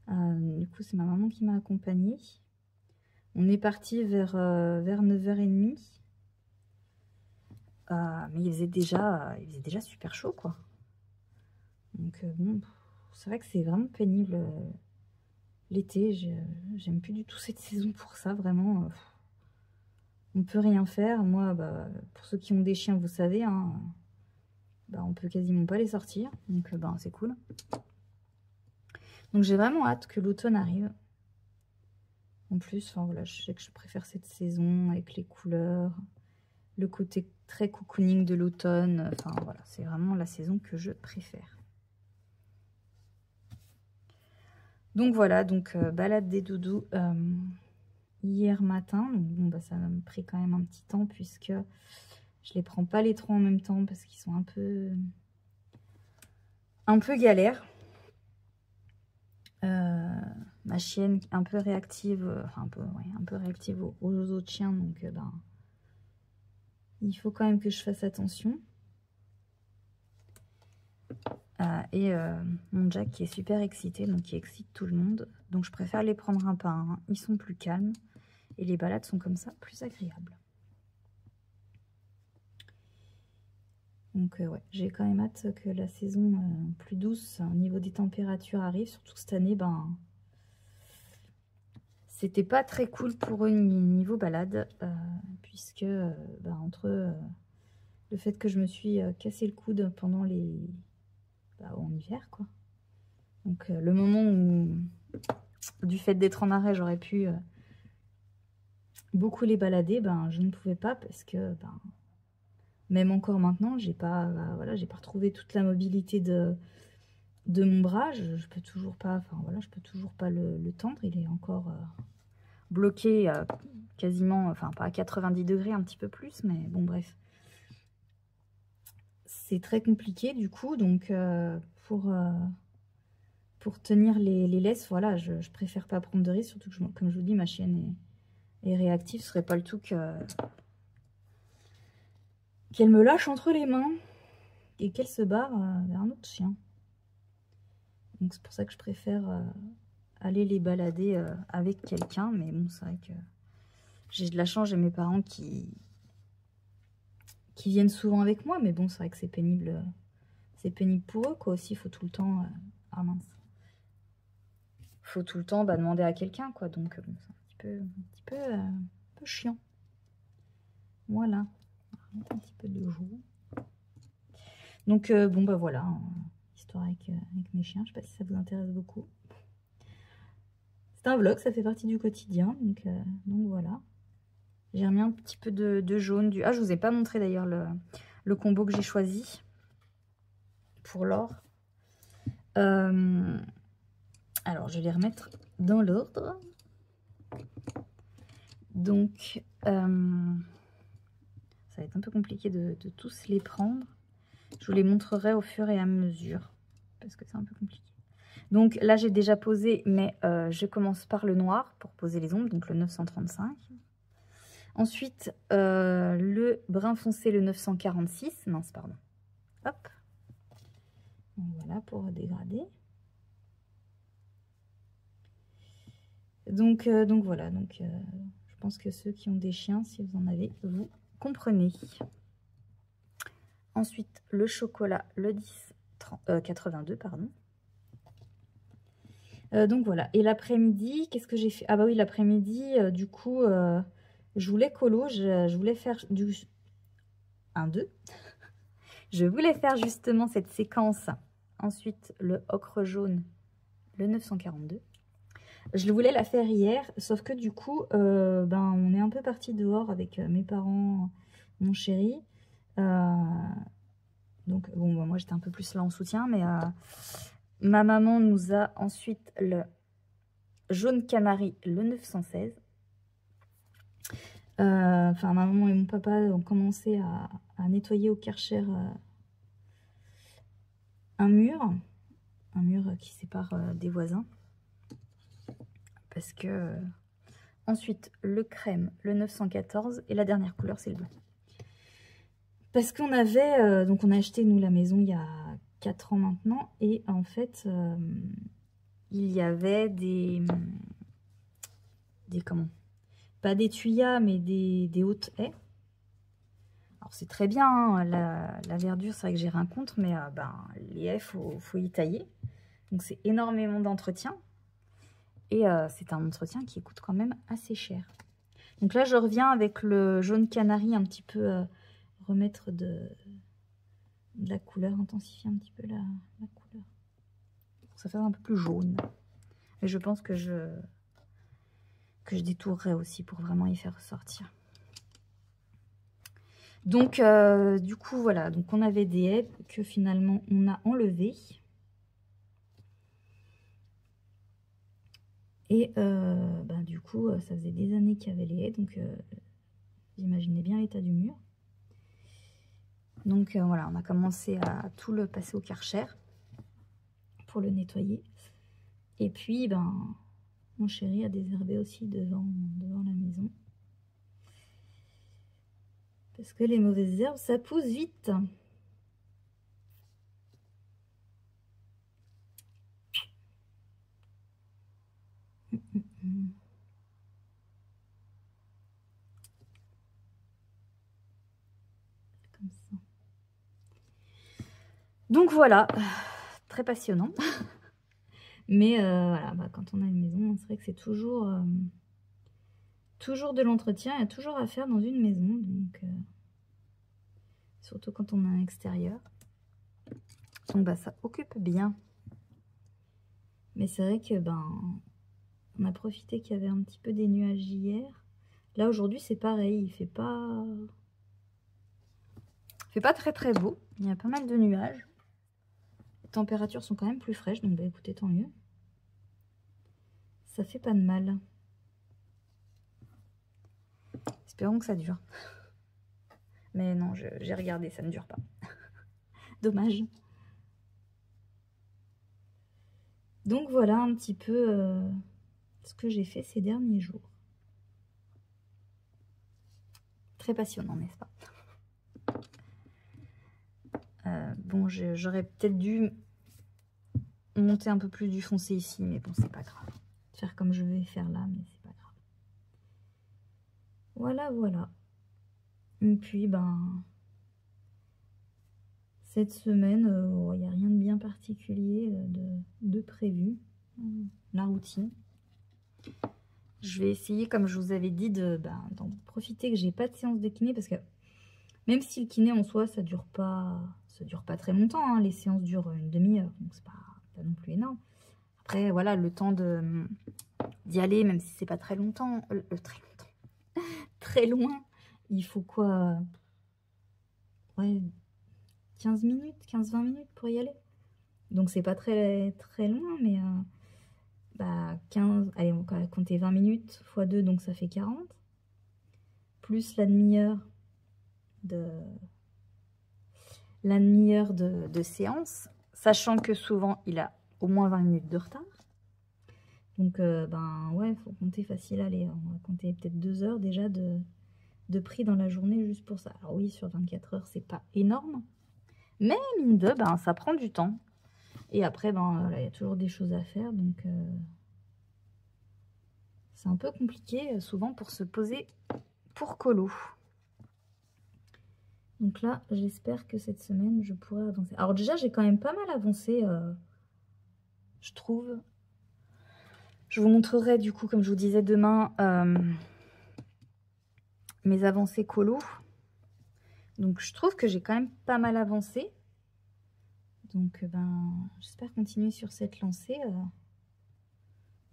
Du coup, c'est ma maman qui m'a accompagnée. On est parti vers 9 h 30. Mais il faisait déjà super chaud, quoi. Donc, bon, c'est vrai que c'est vraiment pénible l'été. J'aime plus du tout cette saison pour ça, vraiment. On peut rien faire. Moi, bah, pour ceux qui ont des chiens, vous savez, hein, bah, on peut quasiment pas les sortir. Donc, bah, c'est cool. Donc, j'ai vraiment hâte que l'automne arrive. En plus, enfin, voilà, je sais que je préfère cette saison avec les couleurs, le côté très cocooning de l'automne. Enfin, voilà, c'est vraiment la saison que je préfère. Donc, voilà, donc balade des doudous hier matin. Donc, bon, bah, ça m'a pris quand même un petit temps puisque je les prends pas les trois en même temps parce qu'ils sont un peu galères. Ma chienne un peu réactive, enfin un peu réactive aux autres chiens, donc ben, il faut quand même que je fasse attention. Et mon Jack qui est super excité, donc qui excite tout le monde. Donc je préfère les prendre un par un, ils sont plus calmes. Et les balades sont comme ça, plus agréables. Donc ouais, j'ai quand même hâte que la saison plus douce au niveau des températures arrive. Surtout que cette année, ben, c'était pas très cool pour eux niveau balade. Puisque ben, entre le fait que je me suis cassé le coude pendant en hiver, quoi. Donc le moment où, du fait d'être en arrêt, j'aurais pu beaucoup les balader, ben je ne pouvais pas parce que ben, même encore maintenant, j'ai pas, voilà, j'ai pas retrouvé toute la mobilité de mon bras. Je peux toujours pas, enfin voilà, je peux toujours pas le tendre. Il est encore bloqué quasiment, enfin pas à 90 degrés, un petit peu plus, mais bon bref. C'est très compliqué du coup, donc pour tenir les laisses, voilà, je préfère pas prendre de risques, surtout que, comme je vous dis, ma chienne est réactive. Ce serait pas le tout qu'elle me lâche entre les mains et qu'elle se barre vers un autre chien. Donc c'est pour ça que je préfère aller les balader avec quelqu'un. Mais bon, c'est vrai que j'ai de la chance, j'ai mes parents qui viennent souvent avec moi. Mais bon, c'est vrai que c'est pénible pour eux, quoi. Aussi, il faut tout le temps... ah mince. Faut tout le temps demander à quelqu'un, quoi. Donc bon, c'est un peu chiant. Voilà. Un petit peu de joue. Donc bon, bah voilà. Histoire avec mes chiens. Je sais pas si ça vous intéresse beaucoup. C'est un vlog, ça fait partie du quotidien. Donc voilà. J'ai remis un petit peu de jaune. Ah, je vous ai pas montré d'ailleurs le combo que j'ai choisi pour l'or. Alors, je vais les remettre dans l'ordre. Donc, ça va être un peu compliqué de tous les prendre. Je vous les montrerai au fur et à mesure, parce que c'est un peu compliqué. Donc là, j'ai déjà posé, mais je commence par le noir pour poser les ombres, donc le 935. Ensuite, le brun foncé, le 946. Mince, pardon. Hop. Donc, voilà, pour dégrader. Donc voilà, je pense que ceux qui ont des chiens, si vous en avez, vous comprenez. Ensuite, le chocolat, le 82, pardon. Donc voilà, et l'après-midi, qu'est-ce que j'ai fait? Ah bah oui, l'après-midi, du coup, je voulais colo, je voulais faire du 1, 2. Je voulais faire justement cette séquence. Ensuite, le ocre jaune, le 942. Je voulais la faire hier, sauf que du coup, on est un peu parti dehors avec mes parents, mon chéri. Donc, bon, moi j'étais un peu plus là en soutien, mais ma maman nous a ensuite le jaune canari, le 916. Enfin, ma maman et mon papa ont commencé à nettoyer au Karcher un mur qui sépare des voisins. Parce que ensuite le crème, le 914, et la dernière couleur c'est le blanc. Parce qu'on avait, donc on a acheté nous la maison il y a 4 ans maintenant, et en fait il y avait des comment, pas des tuyas mais des hautes haies. Alors c'est très bien, hein, la verdure, c'est vrai que j'ai rien contre, mais les haies, faut y tailler. Donc c'est énormément d'entretien. Et c'est un entretien qui coûte quand même assez cher. Donc là, je reviens avec le jaune canari, un petit peu remettre de la couleur, intensifier un petit peu la couleur. Pour ça fait un peu plus jaune. Et je pense que je détourerai aussi pour vraiment y faire ressortir. Donc, du coup, voilà. Donc, on avait des haies que finalement, on a enlevées. Et du coup, ça faisait des années qu'il y avait les haies. Donc, vous imaginez bien l'état du mur. Donc, voilà, on a commencé à tout le passer au Karcher pour le nettoyer. Et puis, mon chéri a désherbé aussi devant la maison. Parce que les mauvaises herbes, ça pousse vite. Comme ça. Donc voilà, très passionnant. Mais voilà, bah, quand on a une maison, c'est vrai que c'est toujours, toujours de l'entretien. Il y a toujours à faire dans une maison. Donc, surtout quand on a un extérieur. Donc bah, ça occupe bien. Mais c'est vrai que ben, on a profité qu'il y avait un petit peu des nuages hier. Là aujourd'hui c'est pareil, il fait pas très très beau. Il y a pas mal de nuages. Les températures sont quand même plus fraîches, donc bah écoutez, tant mieux. Ça fait pas de mal. Espérons que ça dure. Mais non, j'ai regardé, ça ne dure pas. Dommage. Donc voilà un petit peu ce que j'ai fait ces derniers jours. Très passionnant, n'est-ce pas? Bon, j'aurais peut-être dû monter un peu plus du foncé ici, mais bon, c'est pas grave. Faire comme je vais faire là, mais c'est pas grave. Voilà, voilà. Et puis, ben, cette semaine, il n'y a rien de bien particulier de prévu. La routine. Je vais essayer, comme je vous avais dit, d'en profiter que j'ai pas de séance de kiné, parce que même si le kiné en soi, ça dure pas très longtemps, hein, les séances durent une demi-heure, donc c'est pas non plus énorme. Après, voilà, le temps d'y aller, même si c'est pas très longtemps, très loin, il faut quoi? Ouais, 15 minutes, 15-20 minutes pour y aller. Donc c'est pas très très loin, mais bah 15, allez, on va compter 20 minutes x 2, donc ça fait 40. Plus la demi-heure de séance, sachant que souvent il a au moins 20 minutes de retard. Donc ben ouais, il faut compter facile, allez, on va compter peut-être 2 heures déjà de prix dans la journée juste pour ça. Alors oui, sur 24 heures, c'est pas énorme, mais mine de, ben, ça prend du temps. Et après, ben, il y a toujours des choses à faire, donc c'est un peu compliqué souvent pour se poser pour colo. Donc là, j'espère que cette semaine, je pourrai avancer. Alors déjà, j'ai quand même pas mal avancé, je trouve. Je vous montrerai du coup, comme je vous disais, demain, mes avancées colo. Donc je trouve que j'ai quand même pas mal avancé. Donc ben, j'espère continuer sur cette lancée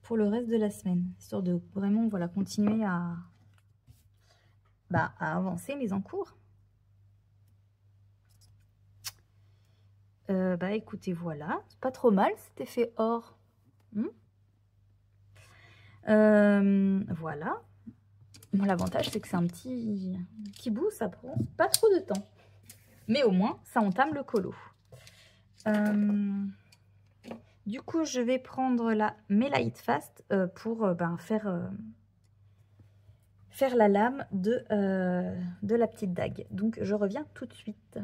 pour le reste de la semaine. Histoire de vraiment voilà, continuer à avancer, mais en cours. Bah écoutez, voilà, c'est pas trop mal cet effet or. Voilà. Bon, l'avantage c'est que c'est un petit bout, ça prend pas trop de temps. Mais au moins, ça entame le colo. Du coup, je vais prendre la Melaïd Fast pour faire la lame de la petite dague. Donc, je reviens tout de suite.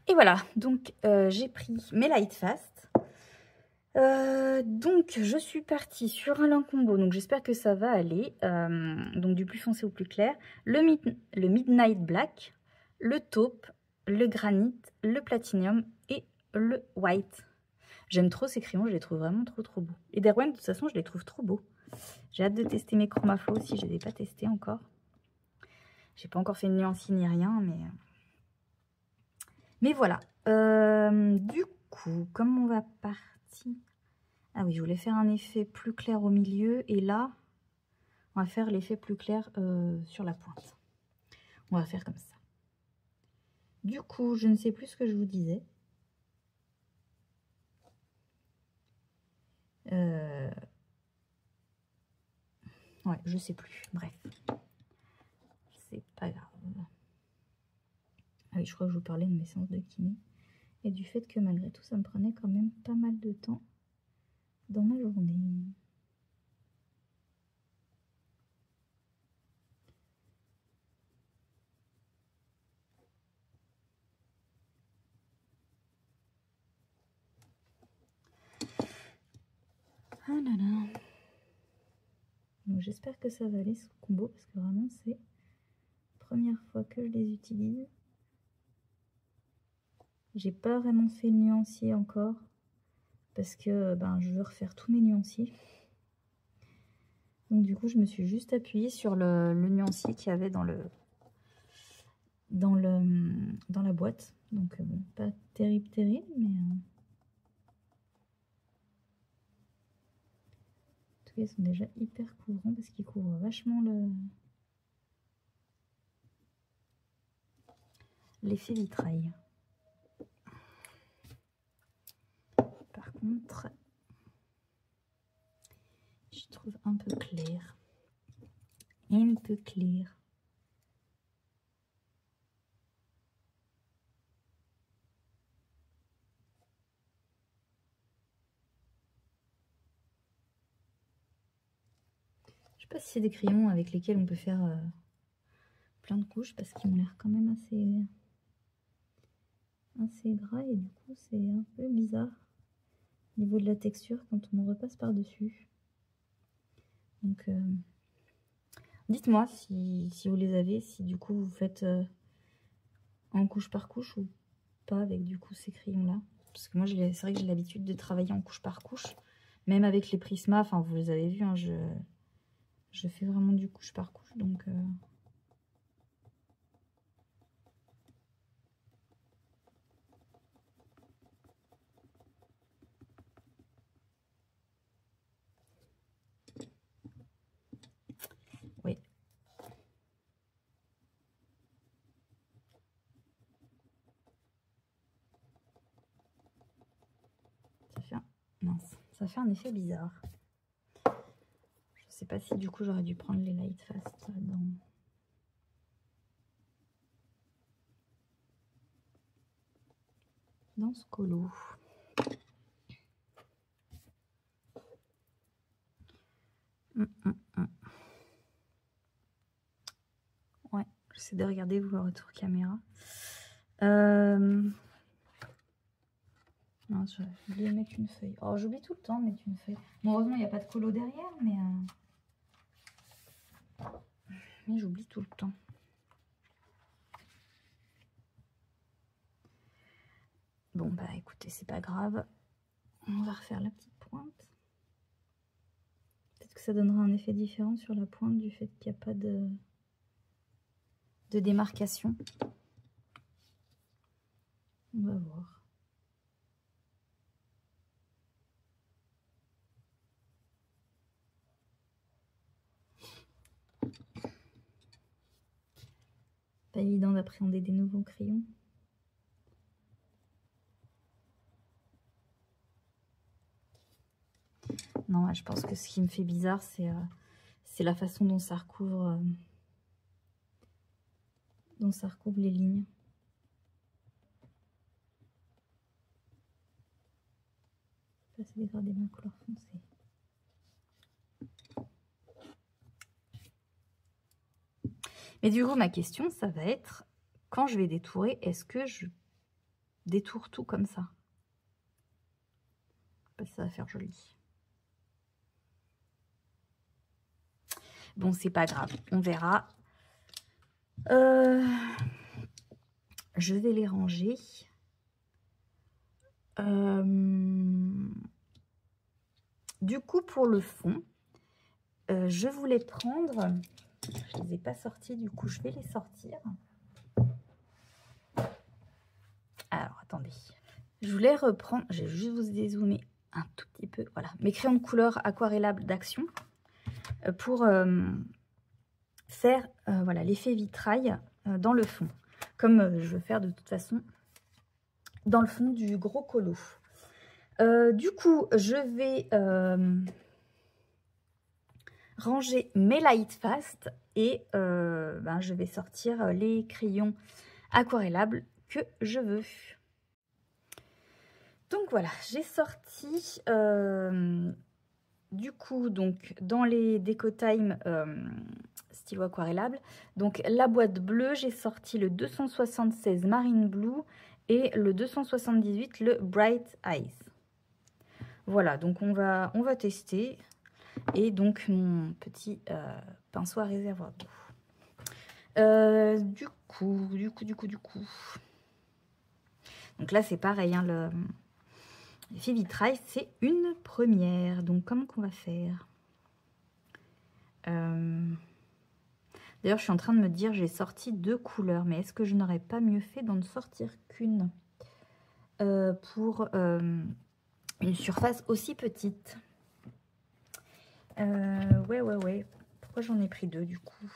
Et voilà, donc j'ai pris Melaïd Fast. Donc, je suis partie sur un lin combo. Donc, j'espère que ça va aller. Donc, du plus foncé au plus clair. Le Midnight Black, le taupe, le granit, le platinum et le white. J'aime trop ces crayons, je les trouve vraiment trop beaux. Et Derwent, de toute façon, je les trouve trop beaux. J'ai hâte de tester mes Chromaflow aussi, je ne les ai pas testés encore. J'ai pas encore fait de nuance ni rien, mais voilà. Du coup, comme on va partir... Ah oui, je voulais faire un effet plus clair au milieu, et là, on va faire l'effet plus clair sur la pointe. On va faire comme ça. Du coup, je ne sais plus ce que je vous disais. Ouais, je sais plus. Bref. C'est pas grave. Ah oui, je crois que je vous parlais de mes séances de kiné. Et du fait que malgré tout, ça me prenait quand même pas mal de temps dans ma journée. Ah là là. Donc j'espère que ça va aller ce combo parce que vraiment c'est la première fois que je les utilise. J'ai pas vraiment fait le nuancier encore. Parce que je veux refaire tous mes nuanciers. Donc du coup, je me suis juste appuyée sur le nuancier qu'il y avait dans la boîte. Donc bon, pas terrible, mais... En tout cas, ils sont déjà hyper couvrants parce qu'ils couvrent vachement l'effet vitrail. Par contre, je trouve un peu clair. Un peu clair. Je sais pas si c'est des crayons avec lesquels on peut faire plein de couches parce qu'ils ont l'air quand même assez gras et du coup c'est un peu bizarre au niveau de la texture quand on repasse par dessus. Donc dites-moi si vous les avez, si du coup vous faites en couche par couche ou pas avec du coup ces crayons là, parce que moi c'est vrai que j'ai l'habitude de travailler en couche par couche, même avec les Prisma, enfin vous les avez vus, hein, je fais vraiment du couche par couche, donc oui. Ça fait un effet bizarre. Je sais pas si du coup j'aurais dû prendre les Light Fast dans ce colo. Ouais, j'essaie de regarder vous le retour caméra. Non, j'ai oublié de mettre une feuille. Oh, j'oublie tout le temps de mettre une feuille. Bon, heureusement, il n'y a pas de colo derrière, mais j'oublie tout le temps. Bon, bah écoutez, c'est pas grave. On va refaire la petite pointe. Peut-être que ça donnera un effet différent sur la pointe du fait qu'il n'y a pas de démarcation. On va voir. Pas évident d'appréhender des nouveaux crayons. Non, je pense que ce qui me fait bizarre, c'est la façon dont ça recouvre, les lignes. Ça, c'est dégradé ma couleur foncée. Mais du coup, ma question, ça va être, quand je vais détourer, est-ce que je détourne tout comme ça? Parce que ça va faire joli. Bon, c'est pas grave, on verra. Je vais les ranger. Du coup, pour le fond, je voulais prendre... Je ne les ai pas sortis, du coup, je vais les sortir. Alors, attendez. Je voulais reprendre... Je vais juste vous dézoomer un tout petit peu. Voilà, mes crayons de couleur aquarellables d'Action pour faire voilà, l'effet vitrail dans le fond. Comme je veux faire de toute façon dans le fond du gros colo. Du coup, je vais ranger mes Light Fast et je vais sortir les crayons aquarellables que je veux. Donc voilà, j'ai sorti du coup donc dans les Déco-Time stylo aquarellable. Donc la boîte bleue, j'ai sorti le 276 Marine Blue et le 278 le Bright Eyes. Voilà, donc on va tester. Et donc mon petit pinceau à réservoir d'eau. Du coup. Donc là, c'est pareil, hein, le Vitrail, c'est une première. Donc, comment qu'on va faire? D'ailleurs, je suis en train de me dire, j'ai sorti 2 couleurs, mais est-ce que je n'aurais pas mieux fait d'en sortir qu'une pour une surface aussi petite? Ouais. Pourquoi j'en ai pris 2 du coup?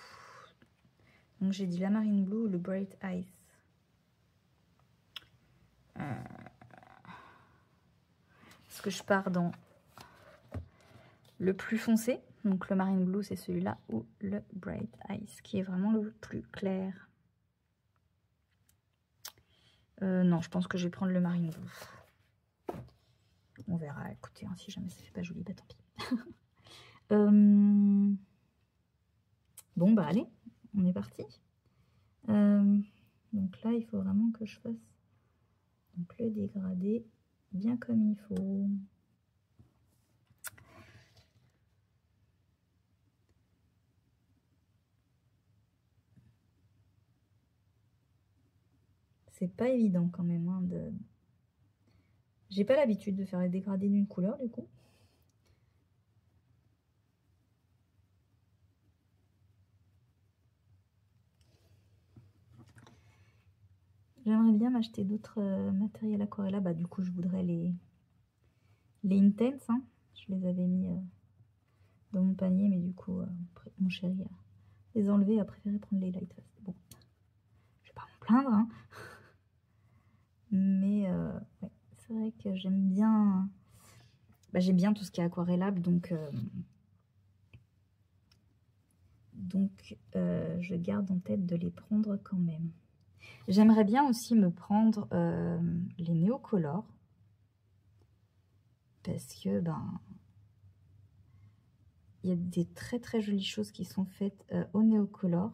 Donc, j'ai dit la Marine Blue ou le Bright Ice. Est-ce que je pars dans le plus foncé? Donc, le Marine Blue, c'est celui-là, ou le Bright Ice, qui est vraiment le plus clair. Non, je pense que je vais prendre le Marine Blue. On verra, écoutez, hein, si jamais ça fait pas joli, bah tant pis. Bon, bah allez, on est parti. Donc là, il faut vraiment que je fasse donc, le dégradé bien comme il faut. C'est pas évident quand même. Hein, J'ai pas l'habitude de faire les dégradés d'une couleur du coup. J'aimerais bien m'acheter d'autres matériels aquarella. Bah du coup, je voudrais les Intense. Hein. Je les avais mis dans mon panier, mais du coup, mon chéri a les enlevé, a préféré prendre les Light Fast. Bon, je vais pas m'en plaindre. Hein. Mais ouais, c'est vrai que j'aime bien... Bah, j'aime bien tout ce qui est aquarellable, donc je garde en tête de les prendre quand même. J'aimerais bien aussi me prendre les Neocolor, parce que ben il y a des très très jolies choses qui sont faites au Neocolor,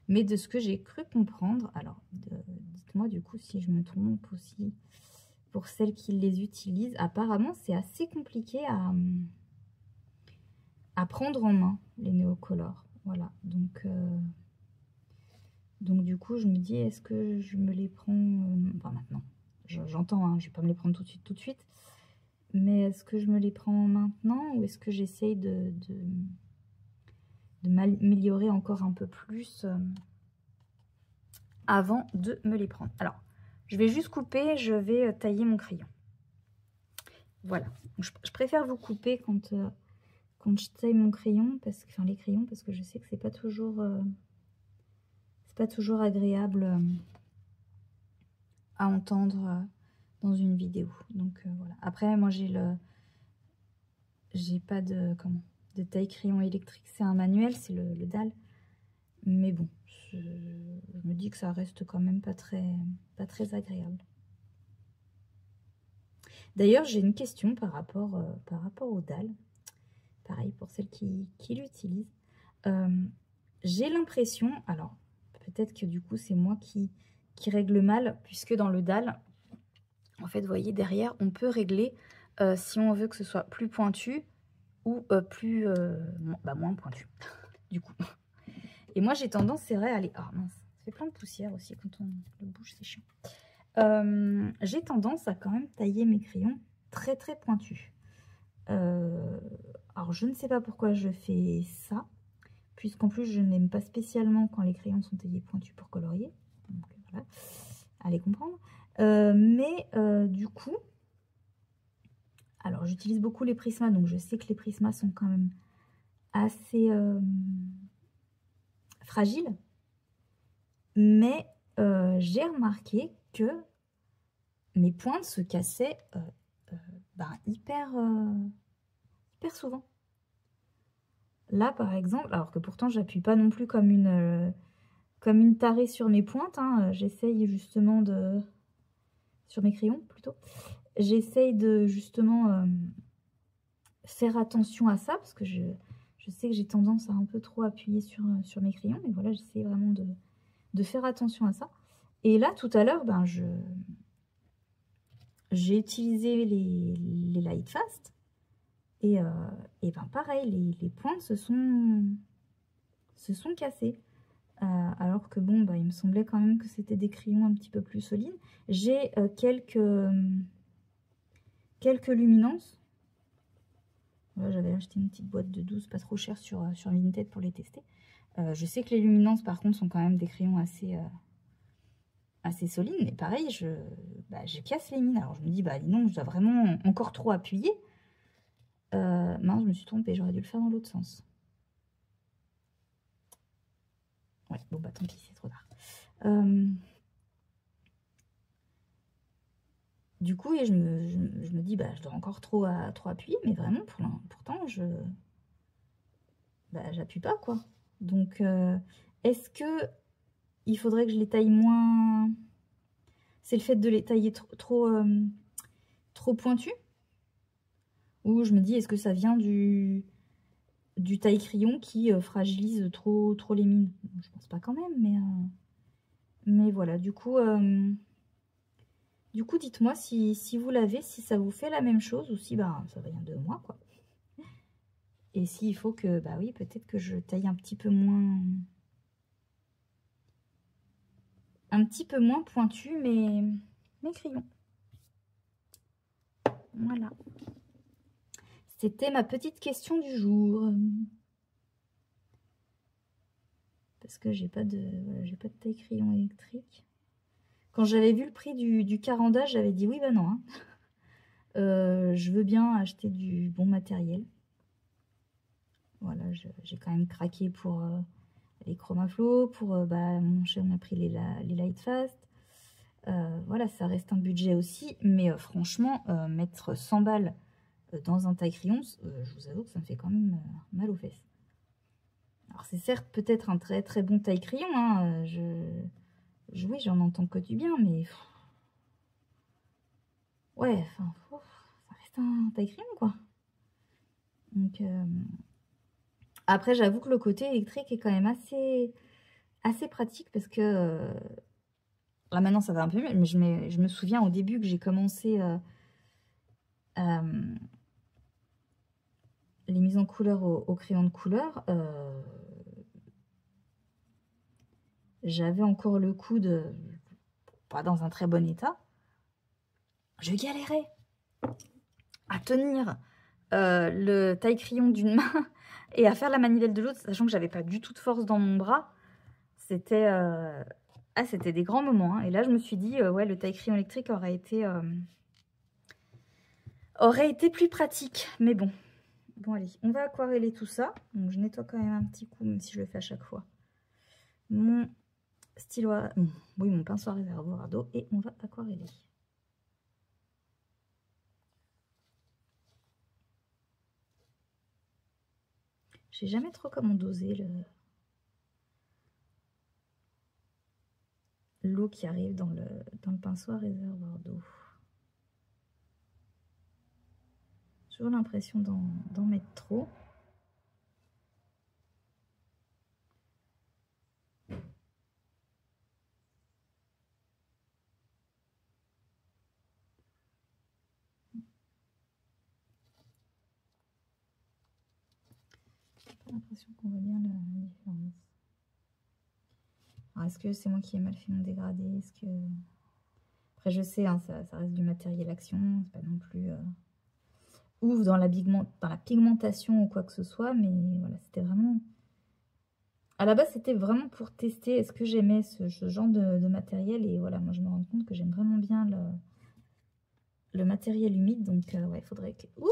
mais de ce que j'ai cru comprendre, alors dites-moi du coup si je me trompe aussi, pour celles qui les utilisent, apparemment c'est assez compliqué à prendre en main les Neocolor. Voilà, donc du coup je me dis, est-ce que je me les prends enfin maintenant, j'entends, hein, je vais pas me les prendre tout de suite, mais est-ce que je me les prends maintenant ou est-ce que j'essaye de m'améliorer encore un peu plus avant de me les prendre? Alors, je vais juste couper, je vais tailler mon crayon. Voilà, donc, je préfère vous couper quand je taille mon crayon, enfin les crayons, parce que je sais que c'est pas toujours agréable à entendre dans une vidéo. Donc voilà. Après, moi j'ai pas de taille crayon électrique, c'est un manuel, c'est le DAL. Mais bon, je me dis que ça reste quand même pas très agréable. D'ailleurs, j'ai une question par rapport au DAL. Pareil pour celles qui l'utilisent. J'ai l'impression, alors peut-être que du coup c'est moi qui règle mal, puisque dans le DAL, en fait, vous voyez derrière, on peut régler si on veut que ce soit plus pointu ou moins pointu, du coup. Et moi, j'ai tendance, c'est vrai, à aller... Ah mince, ça fait plein de poussière aussi quand on le bouge, c'est chiant. J'ai tendance à quand même tailler mes crayons très très pointus. Alors, je ne sais pas pourquoi je fais ça, puisqu'en plus, je n'aime pas spécialement quand les crayons sont taillés pointus pour colorier. Donc, voilà, allez comprendre. Du coup, alors j'utilise beaucoup les Prisma, donc je sais que les Prisma sont quand même assez fragiles. Mais j'ai remarqué que mes pointes se cassaient hyper souvent. Là, par exemple, alors que pourtant, j'appuie pas non plus comme une tarée sur mes pointes. Hein, j'essaye justement sur mes crayons, plutôt. J'essaye de justement faire attention à ça, parce que je sais que j'ai tendance à un peu trop appuyer sur mes crayons. Mais voilà, j'essaie vraiment de faire attention à ça. Et là, tout à l'heure, j'ai utilisé les Light Fast. Et pareil, les pointes se sont cassées. alors que bon, bah, il me semblait quand même que c'était des crayons un petit peu plus solides. J'ai quelques luminances. J'avais acheté une petite boîte de 12, pas trop chère sur Vinted pour les tester. Je sais que les luminances, par contre, sont quand même des crayons assez solides. Mais pareil, je casse les mines. Alors je me dis, bah dis non, je dois vraiment encore trop appuyer. Mince, je me suis trompée, j'aurais dû le faire dans l'autre sens. Ouais, bon bah tant pis, c'est trop tard. Du coup, et je me dis, bah je dois encore trop appuyer, mais vraiment, pourtant, j'appuie pas, quoi. Donc, est-ce que il faudrait que je les taille moins... C'est le fait de les tailler trop pointus? Ou je me dis, est-ce que ça vient du taille-crayon qui fragilise trop les mines? Je pense pas quand même, mais voilà. Du coup, dites-moi si vous l'avez, si ça vous fait la même chose ou si bah, ça vient de moi, quoi. Et s'il faut que, bah oui, peut-être que je taille un petit peu moins pointu mes crayons. Voilà. C'était ma petite question du jour. Parce que j'ai pas de taille crayon électrique. Quand j'avais vu le prix du carandage, j'avais dit oui, bah non. Hein. Je veux bien acheter du bon matériel. Voilà, j'ai quand même craqué pour les Chromaflow, pour mon chien m'a pris les Lightfast. Voilà, ça reste un budget aussi, mais franchement, mettre 100 balles dans un taille-crayon, je vous avoue que ça me fait quand même mal aux fesses. Alors c'est certes peut-être un très très bon taille-crayon, hein, oui, j'en entends que du bien, mais... Ouais, enfin, ça reste un taille-crayon, quoi. Donc, après, j'avoue que le côté électrique est quand même assez pratique parce que... là, maintenant, ça va un peu mieux, mais je me souviens au début que j'ai commencé les mises en couleur au crayon de couleur. J'avais encore le coude pas dans un très bon état. Je galérais à tenir le taille-crayon d'une main et à faire la manivelle de l'autre, sachant que j'avais pas du tout de force dans mon bras. C'était des grands moments. Hein. Et là, je me suis dit, ouais, le taille-crayon électrique aurait été plus pratique. Mais bon. Bon, allez, on va aquareller tout ça. Donc, je nettoie quand même un petit coup, même si je le fais à chaque fois. Mon stylo, oui, mon pinceau à réservoir d'eau. Et on va aquareller. Je sais jamais trop comment doser l'eau qui arrive dans le pinceau à réservoir d'eau. J'ai toujours l'impression d'en mettre trop. J'ai l'impression qu'on voit bien la différence. Est-ce que c'est moi qui ai mal fait mon dégradé? Est-ce que... Après, je sais, hein, ça reste du matériel action. C'est pas non plus... ouf dans la pigmentation ou quoi que ce soit. Mais voilà, c'était vraiment... À la base, c'était vraiment pour tester est-ce que j'aimais ce genre de matériel. Et voilà, moi, je me rends compte que j'aime vraiment bien le matériel humide. Donc, ouais, il faudrait que... Ouh!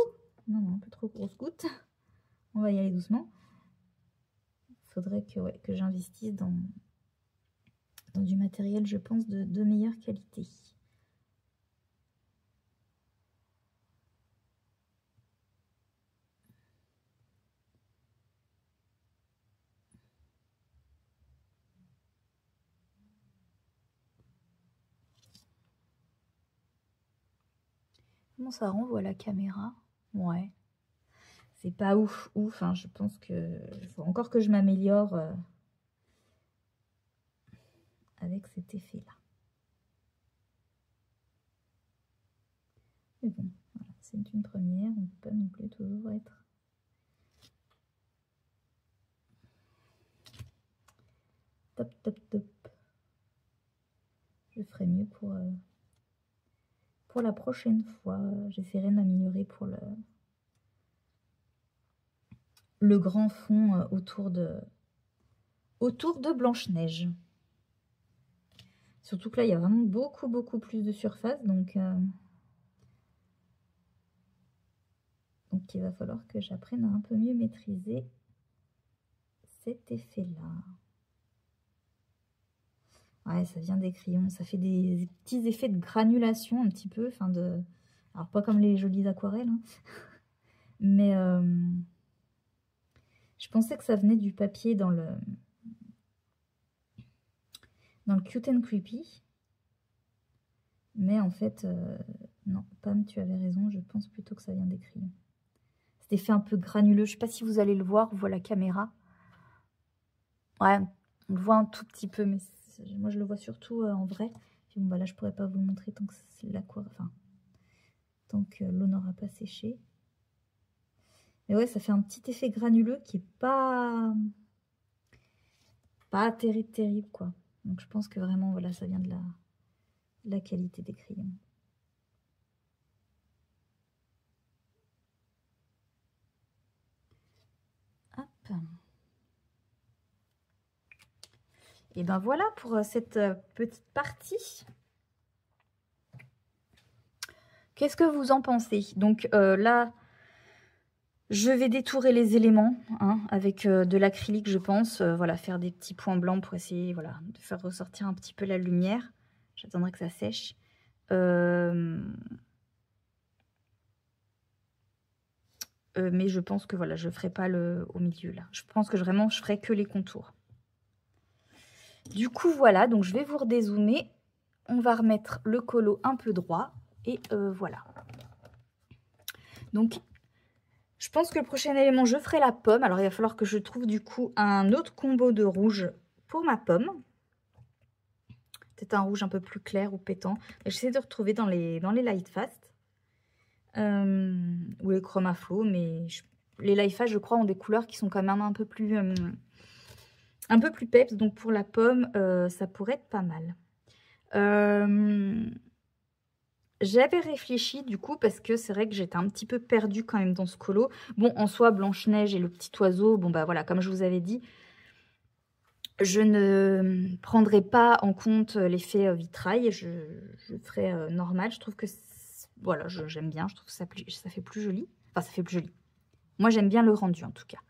Non, un peu trop grosse goutte. On va y aller doucement. Il faudrait que j'investisse dans du matériel, je pense, de meilleure qualité. Comment ça renvoie la caméra? Ouais. C'est pas ouf. Hein. Je pense que faut encore que je m'améliore avec cet effet-là. Mais bon, voilà, c'est une première. On ne peut pas non plus toujours être... Top, top, top. Je ferai mieux pour la prochaine fois. J'essaierai de m'améliorer pour le grand fond autour de Blanche-Neige. Surtout que là, il y a vraiment beaucoup plus de surface. Donc il va falloir que j'apprenne à un peu mieux maîtriser cet effet-là. Ouais, ça vient des crayons. Ça fait des petits effets de granulation un petit peu. Enfin alors, pas comme les jolies aquarelles. Hein. Mais je pensais que ça venait du papier dans le Cute and Creepy. Mais en fait, non, Pam, tu avais raison. Je pense plutôt que ça vient des crayons. Cet effet un peu granuleux. Je ne sais pas si vous allez le voir. On voit la caméra. Ouais, on le voit un tout petit peu. Mais moi, je le vois surtout en vrai. Puis bon, bah là, je ne pourrais pas vous le montrer tant que tant que l'eau n'aura pas séché. Mais ouais, ça fait un petit effet granuleux qui est pas terrible, quoi. Donc je pense que vraiment, voilà, ça vient de la qualité des crayons. Hop. Et ben voilà pour cette petite partie. Qu'est-ce que vous en pensez? Donc là, je vais détourer les éléments hein, avec de l'acrylique, je pense. Voilà, faire des petits points blancs pour essayer voilà, de faire ressortir un petit peu la lumière. J'attendrai que ça sèche. Mais je pense que voilà, je ne ferai pas au milieu là. Je pense que je ferai que les contours. Du coup, voilà, donc je vais vous redézoomer. On va remettre le colo un peu droit. Et voilà. Donc, je pense que le prochain élément, je ferai la pomme. Alors, il va falloir que je trouve du coup un autre combo de rouge pour ma pomme. Peut-être un rouge un peu plus clair ou pétant. J'essaie de retrouver dans les Light Fast. Ou les Chromaflow. Mais les Light Fast, je crois, ont des couleurs qui sont quand même un peu plus peps. Donc, pour la pomme, ça pourrait être pas mal. J'avais réfléchi du coup parce que c'est vrai que j'étais un petit peu perdue quand même dans ce colo. Bon, en soi, Blanche-Neige et le petit oiseau, bon bah voilà, comme je vous avais dit, je ne prendrai pas en compte l'effet vitrail, je ferai normal. Je trouve que, voilà, j'aime bien, je trouve que ça fait plus joli. Enfin, ça fait plus joli. Moi, j'aime bien le rendu en tout cas.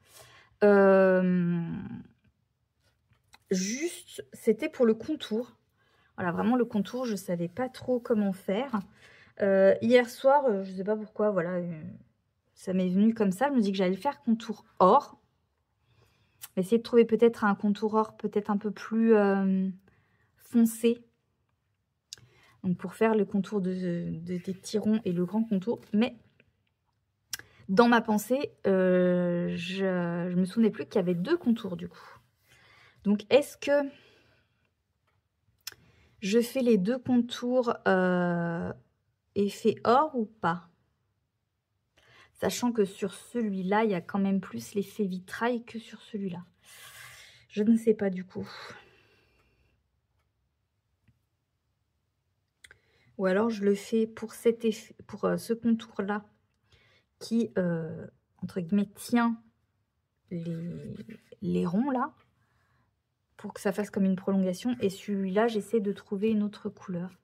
Juste, c'était pour le contour. Voilà, vraiment le contour, je ne savais pas trop comment faire. Hier soir, je ne sais pas pourquoi, voilà, ça m'est venu comme ça. Je me dis que j'allais faire contour or. Essayer de trouver peut-être un contour or peut-être un peu plus foncé. Donc pour faire le contour des petits ronds et le grand contour. Mais dans ma pensée, je me souvenais plus qu'il y avait deux contours du coup. Donc est-ce que je fais les deux contours effet or ou pas? Sachant que sur celui-là, il y a quand même plus l'effet vitrail que sur celui-là. Je ne sais pas du coup. Ou alors je le fais pour cet effet, pour ce contour-là qui, entre guillemets, tient les ronds là, pour que ça fasse comme une prolongation. Et celui-là, j'essaie de trouver une autre couleur.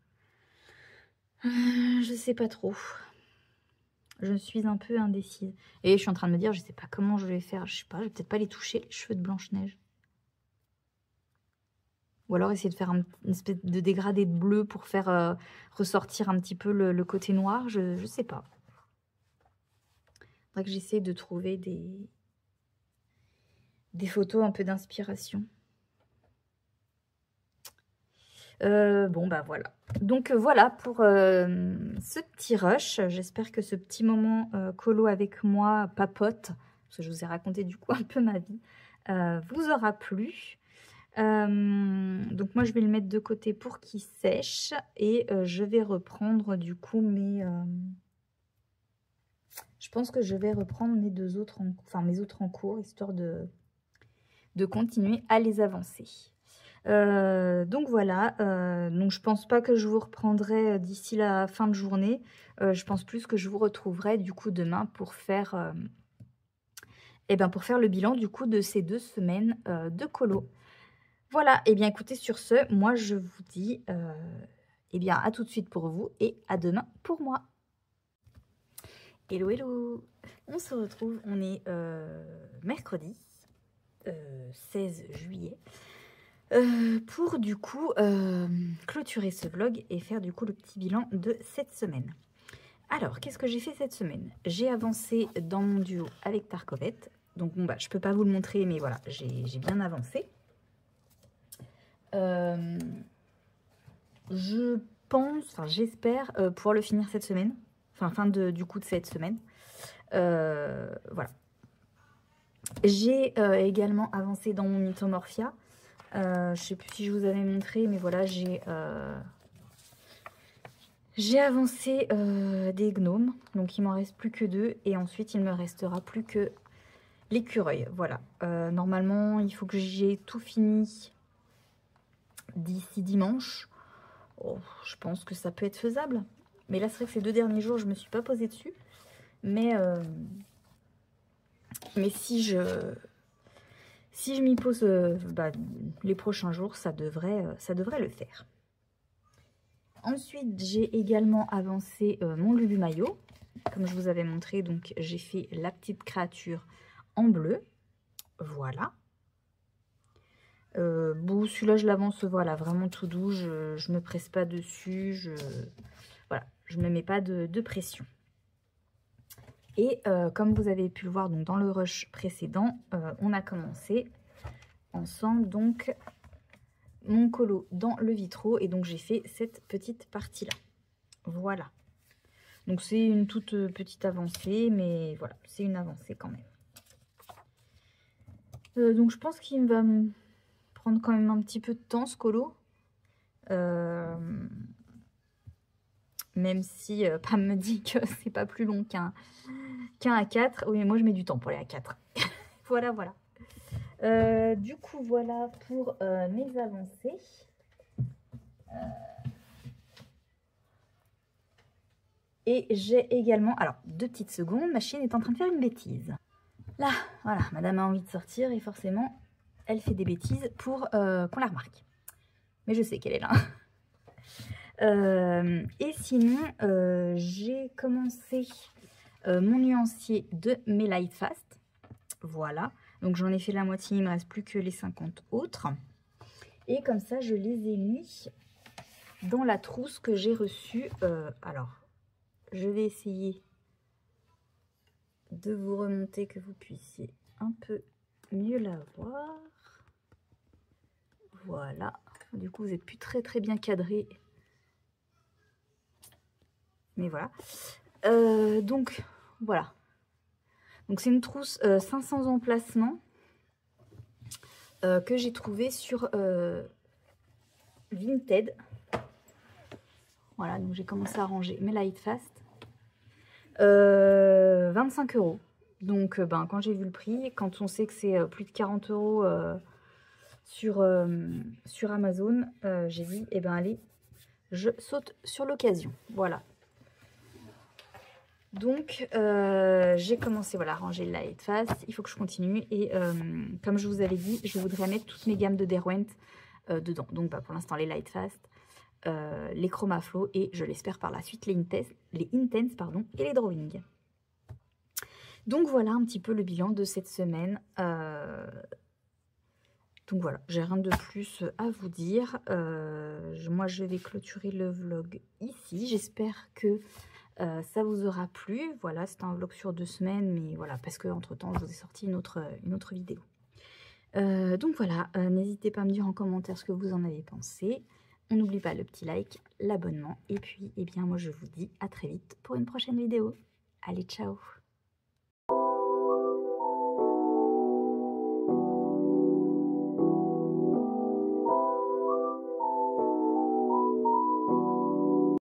Je sais pas trop. Je suis un peu indécise. Et je suis en train de me dire, je sais pas comment je vais faire. Je sais pas, je vais peut-être pas les toucher, les cheveux de Blanche-Neige. Ou alors essayer de faire une espèce de dégradé de bleu pour faire ressortir un petit peu le côté noir. Je sais pas. Faudrait que j'essaie de trouver des photos un peu d'inspiration. Bon, bah voilà. Donc voilà pour ce petit rush. J'espère que ce petit moment colo avec moi, papote, parce que je vous ai raconté du coup un peu ma vie, vous aura plu. Donc moi, je vais le mettre de côté pour qu'il sèche. Et je vais reprendre du coup je pense que je vais reprendre mes autres en cours, histoire de continuer à les avancer. Donc voilà, donc je pense pas que je vous reprendrai d'ici la fin de journée. Je pense plus que je vous retrouverai du coup demain pour faire, pour faire le bilan du coup de ces 2 semaines, de colo. Voilà, et bien écoutez sur ce, moi je vous dis, à tout de suite pour vous et à demain pour moi. Hello, hello! On se retrouve, on est mercredi 16 juillet pour du coup clôturer ce vlog et faire du coup le petit bilan de cette semaine. Alors, qu'est-ce que j'ai fait cette semaine? J'ai avancé dans mon duo avec Tarkovette. Donc bon, je peux pas vous le montrer, mais voilà, j'ai bien avancé. Je pense, enfin j'espère pouvoir le finir cette semaine. Enfin, fin du coup de cette semaine. Voilà. J'ai également avancé dans mon Mythomorphia. Je sais plus si je vous avais montré, mais voilà, j'ai avancé des gnomes. Donc il m'en reste plus que 2. Et ensuite, il me restera plus que l'écureuil. Voilà. Normalement, il faut que j'ai tout fini d'ici dimanche. Oh, je pense que ça peut être faisable. Mais là, c'est vrai que ces 2 derniers jours, je ne me suis pas posée dessus. Mais si je m'y pose les prochains jours, ça devrait le faire. Ensuite, j'ai également avancé mon Lubumayo. Comme je vous avais montré, donc j'ai fait la petite créature en bleu. Voilà. Bon, celui-là, je l'avance, voilà, vraiment tout doux. Je me presse pas dessus. Voilà, je me mets pas de pression. Et comme vous avez pu le voir donc, dans le rush précédent, on a commencé ensemble donc mon colo dans le vitraux. Et donc j'ai fait cette petite partie-là. Voilà. Donc c'est une toute petite avancée, mais voilà, c'est une avancée quand même. Donc je pense qu'il va me prendre quand même un petit peu de temps ce colo. Même si Pam me dit que c'est pas plus long qu'un A4. Oui, mais moi je mets du temps pour les A4. Voilà, voilà. Du coup, voilà pour mes avancées. Et j'ai également... Alors, 2 petites secondes, ma chienne est en train de faire une bêtise. Là, voilà, madame a envie de sortir et forcément, elle fait des bêtises pour qu'on la remarque. Mais je sais qu'elle est là. Et sinon, j'ai commencé mon nuancier de mes Light Fast. Voilà. Donc j'en ai fait la moitié, il ne me reste plus que les 50 autres. Et comme ça, je les ai mis dans la trousse que j'ai reçue. Alors, je vais essayer de vous remonter que vous puissiez un peu mieux la voir. Voilà. Du coup, vous n'êtes plus très bien cadré. Mais voilà. Donc, voilà. Donc, c'est une trousse 500 emplacements que j'ai trouvé sur Vinted. Voilà, donc j'ai commencé à ranger mes Light Fast. 25 €. Donc, quand j'ai vu le prix, quand on sait que c'est plus de 40 € sur Amazon, j'ai dit, allez, je saute sur l'occasion. Voilà. Donc, j'ai commencé à ranger le Light Fast. Il faut que je continue. Et comme je vous avais dit, je voudrais mettre toutes mes gammes de Derwent dedans. Donc, pour l'instant, les Light Fast, les Chroma Flow et je l'espère par la suite les Intense et les Drawing. Donc, voilà un petit peu le bilan de cette semaine. Donc, voilà, j'ai rien de plus à vous dire. Moi, je vais clôturer le vlog ici. J'espère que ça vous aura plu. Voilà, c'est un vlog sur 2 semaines, mais voilà, parce que entre temps je vous ai sorti une autre vidéo. Donc voilà, n'hésitez pas à me dire en commentaire ce que vous en avez pensé. On n'oublie pas le petit like, l'abonnement, et puis moi je vous dis à très vite pour une prochaine vidéo. Allez, ciao!